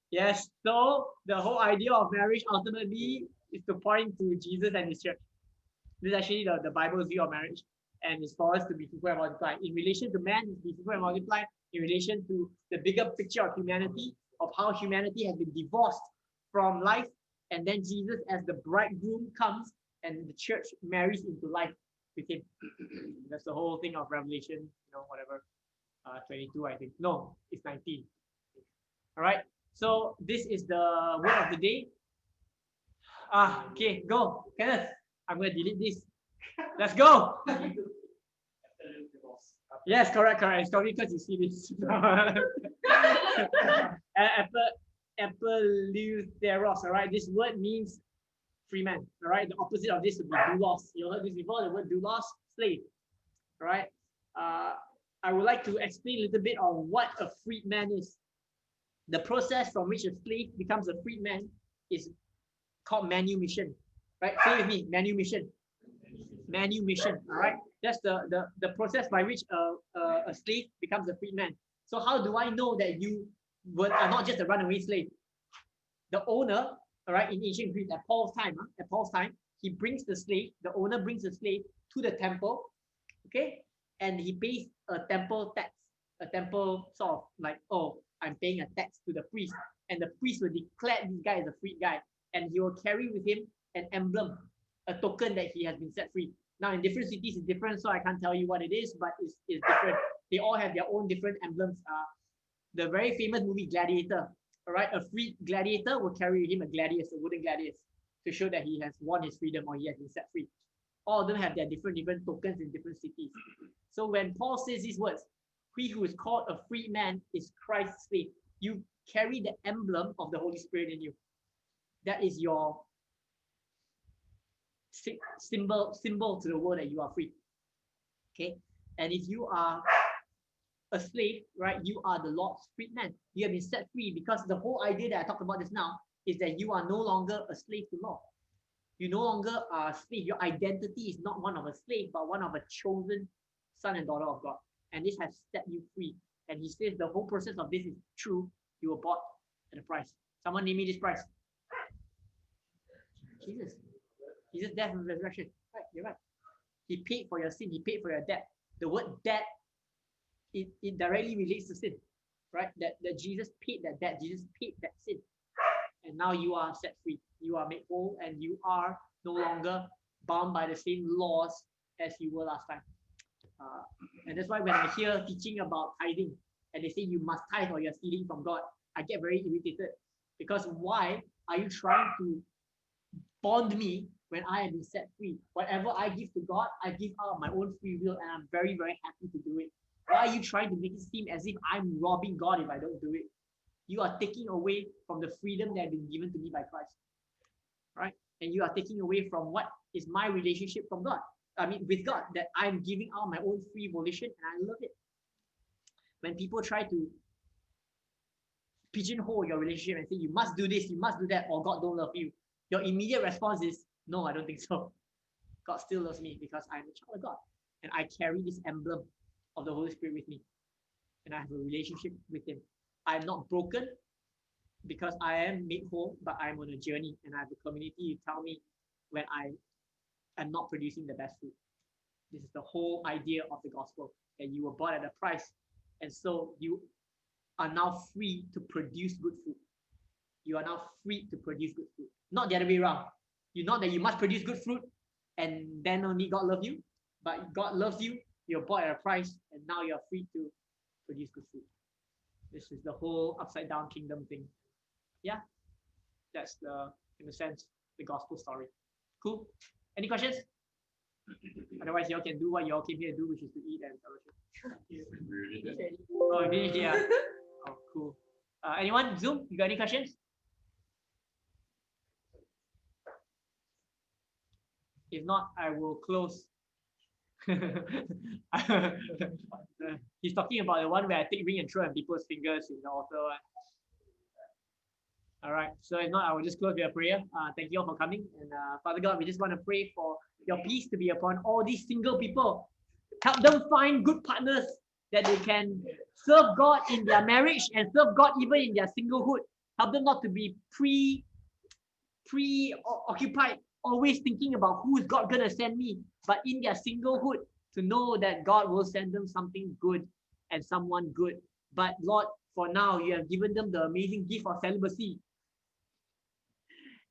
Yes. So the whole idea of marriage ultimately is to point to Jesus and his church. This is actually the Bible's view of marriage. And it's for us to be fruitful and multiply. In relation to man, be fruitful and multiply. In relation to the bigger picture of humanity, of how humanity has been divorced from life, and then Jesus as the bridegroom comes and the church marries into life with him. That's the whole thing of Revelation, whatever, 22, I think. No, it's 19. All right. So this is the word of the day. Okay, go. Kenneth, I'm going to delete this. Let's go. Yes, correct. It's probably because you see this. Apeleutheros, all right? This word means free man, all right? The opposite of this would be doulos. You heard this before, the word doulos, slave, all right? I would like to explain a little bit on what a freed man is. The process from which a slave becomes a freed man is called manumission, right? Say with me, manumission. Manumission, all right? That's the process by which a slave becomes a freed man. So how do I know that you are not just a runaway slave? The owner, all right, in ancient Greece at Paul's time, he brings the slave, the owner brings the slave to the temple, okay? And he pays a temple tax, a temple sort of like, oh, I'm paying a tax to the priest. And the priest will declare this guy as a freed guy. And he will carry with him an emblem, a token that he has been set free. Now, in different cities, it's different, so I can't tell you what it is, but it's different. They all have their own different emblems. The very famous movie Gladiator, all right, a free gladiator will carry with him a gladius, a wooden gladius, to show that he has won his freedom or he has been set free. All of them have their different tokens in different cities. So when Paul says these words, he who is called a free man is Christ's slave. You carry the emblem of the Holy Spirit in you. That is your symbol to the world that you are free. Okay, and if you are a slave, right, you are the Lord's freed man. You have been set free because the whole idea that I talked about just now is that you are no longer a slave to law. You no longer are a slave. Your identity is not one of a slave, but one of a chosen son and daughter of God. And this has set you free. And he says the whole process of this is true. You were bought at a price. Someone name me this price. Jesus. Jesus' death and resurrection. Right, you're right. He paid for your sin. He paid for your debt. The word debt, it directly relates to sin. Right? That Jesus paid that debt. Jesus paid that sin. And now you are set free. You are made whole and you are no longer bound by the same laws as you were last time. And that's why when I hear teaching about tithing and they say you must tithe or you're stealing from God, I get very irritated. Because why are you trying to bond me when I have been set free? Whatever I give to God, I give out of my own free will and I'm very, very happy to do it. Why are you trying to make it seem as if I'm robbing God if I don't do it? You are taking away from the freedom that has been given to me by Christ. Right? And you are taking away from what is my relationship from God. With God, that I'm giving out my own free volition and I love it. When people try to pigeonhole your relationship and say, you must do this, you must do that, or God don't love you, your immediate response is, no, I don't think so. God still loves me because I'm a child of God. And I carry this emblem of the Holy Spirit with me. And I have a relationship with Him. I'm not broken because I am made whole, but I'm on a journey and I have a community to tell me when I am not producing the best fruit. This is the whole idea of the gospel, that you were bought at a price. And so you are now free to produce good fruit. You are now free to produce good fruit. Not the other way around. You know that you must produce good fruit and then only God loves you. But God loves you, you're bought at a price, and now you're free to produce good fruit. This is the whole upside down kingdom thing. Yeah, that's in a sense, the gospel story. Cool. Any questions? Otherwise, y'all can do what y'all came here to do, which is to eat and fellowship. Oh, you finished? Yeah. Oh, cool. Anyone? Zoom? You got any questions? If not, I will close. He's talking about the one where I take ring and throw at people's fingers in the altar. All right. So if not, I will just close with a prayer. Thank you all for coming. And Father God, we just want to pray for your peace to be upon all these single people. Help them find good partners that they can serve God in their marriage and serve God even in their singlehood. Help them not to be preoccupied, always thinking about who is God going to send me, but in their singlehood to know that God will send them something good and someone good. But Lord, for now, you have given them the amazing gift of celibacy.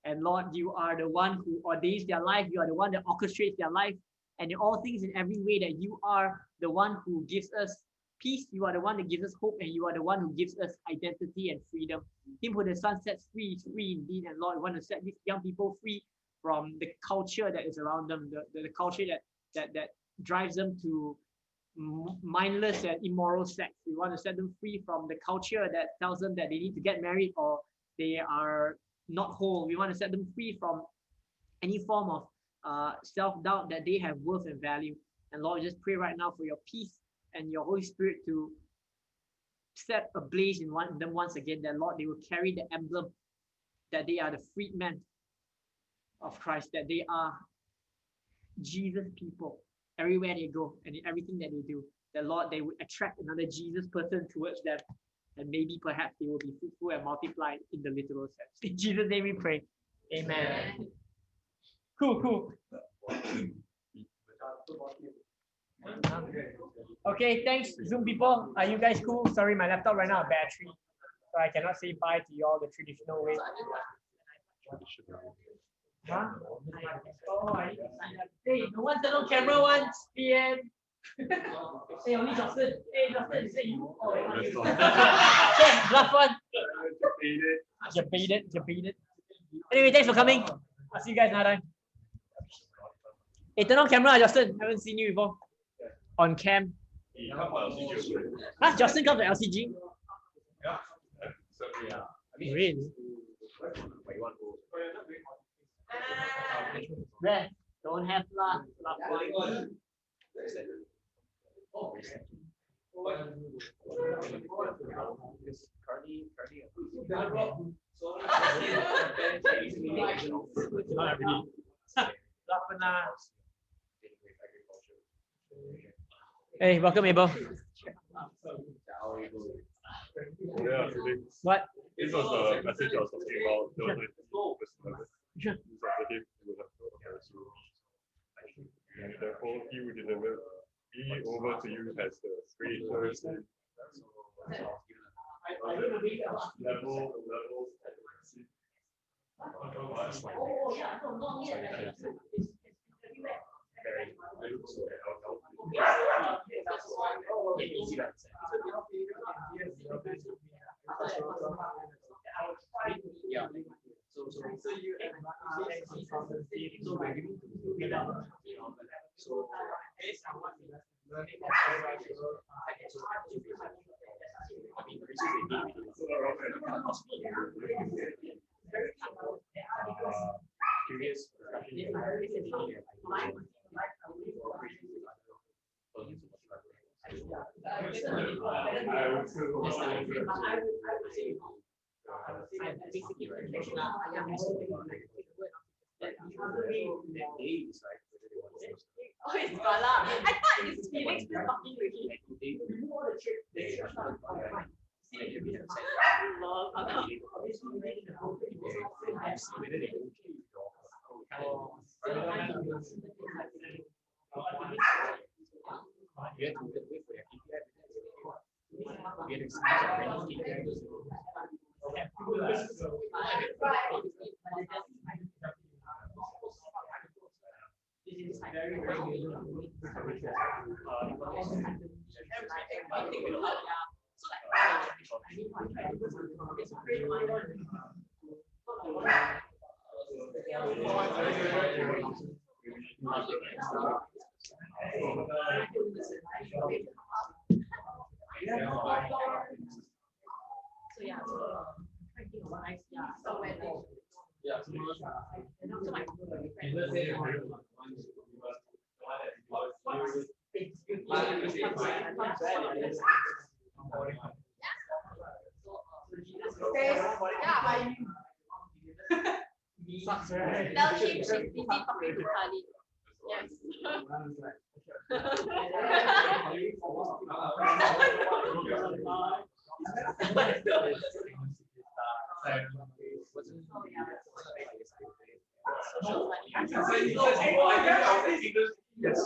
And Lord, you are the one who ordains their life. You are the one that orchestrates their life. And in all things, in every way, that you are the one who gives us peace. You are the one that gives us hope. And you are the one who gives us identity and freedom. Him who the Son sets free is free indeed. And Lord, we want to set these young people free from the culture that is around them, the culture that drives them to mindless and immoral sex. We want to set them free from the culture that tells them that they need to get married or they are not whole. We want to set them free from any form of self-doubt that they have worth and value. And Lord, just pray right now for your peace and your Holy Spirit to set ablaze in them once again, that Lord, they will carry the emblem that they are the freedmen of Christ, that they are Jesus people everywhere they go and in everything that they do. That Lord, they would attract another Jesus person towards them, and maybe perhaps they will be fruitful and multiply in the literal sense. In Jesus' name we pray. Amen. Cool. Okay, thanks, Zoom people. Are you guys cool? Sorry, my laptop ran out of battery, so I cannot say bye to you all the traditional way. Huh? Oh, hey, no one turn on camera once, PM. Hey, only Johnson. Hey, Johnson, is it you? Oh, yeah, last one. You baited. Anyway, thanks for coming. I'll see you guys another time. Hey, turn on camera, Justin. Haven't seen you before. On cam. Huh? Justin comes to LCG? Really? Where? Don't have lah. Hey, welcome, Abel. Yeah, Felix. What? This was the message I was talking about. Sure. Therefore, he will deliver me over to you as the greatest level. Oh, it's Bala. I thought it's Felix who's talking to him. Tell him she's busy talking to Khalid. Yes.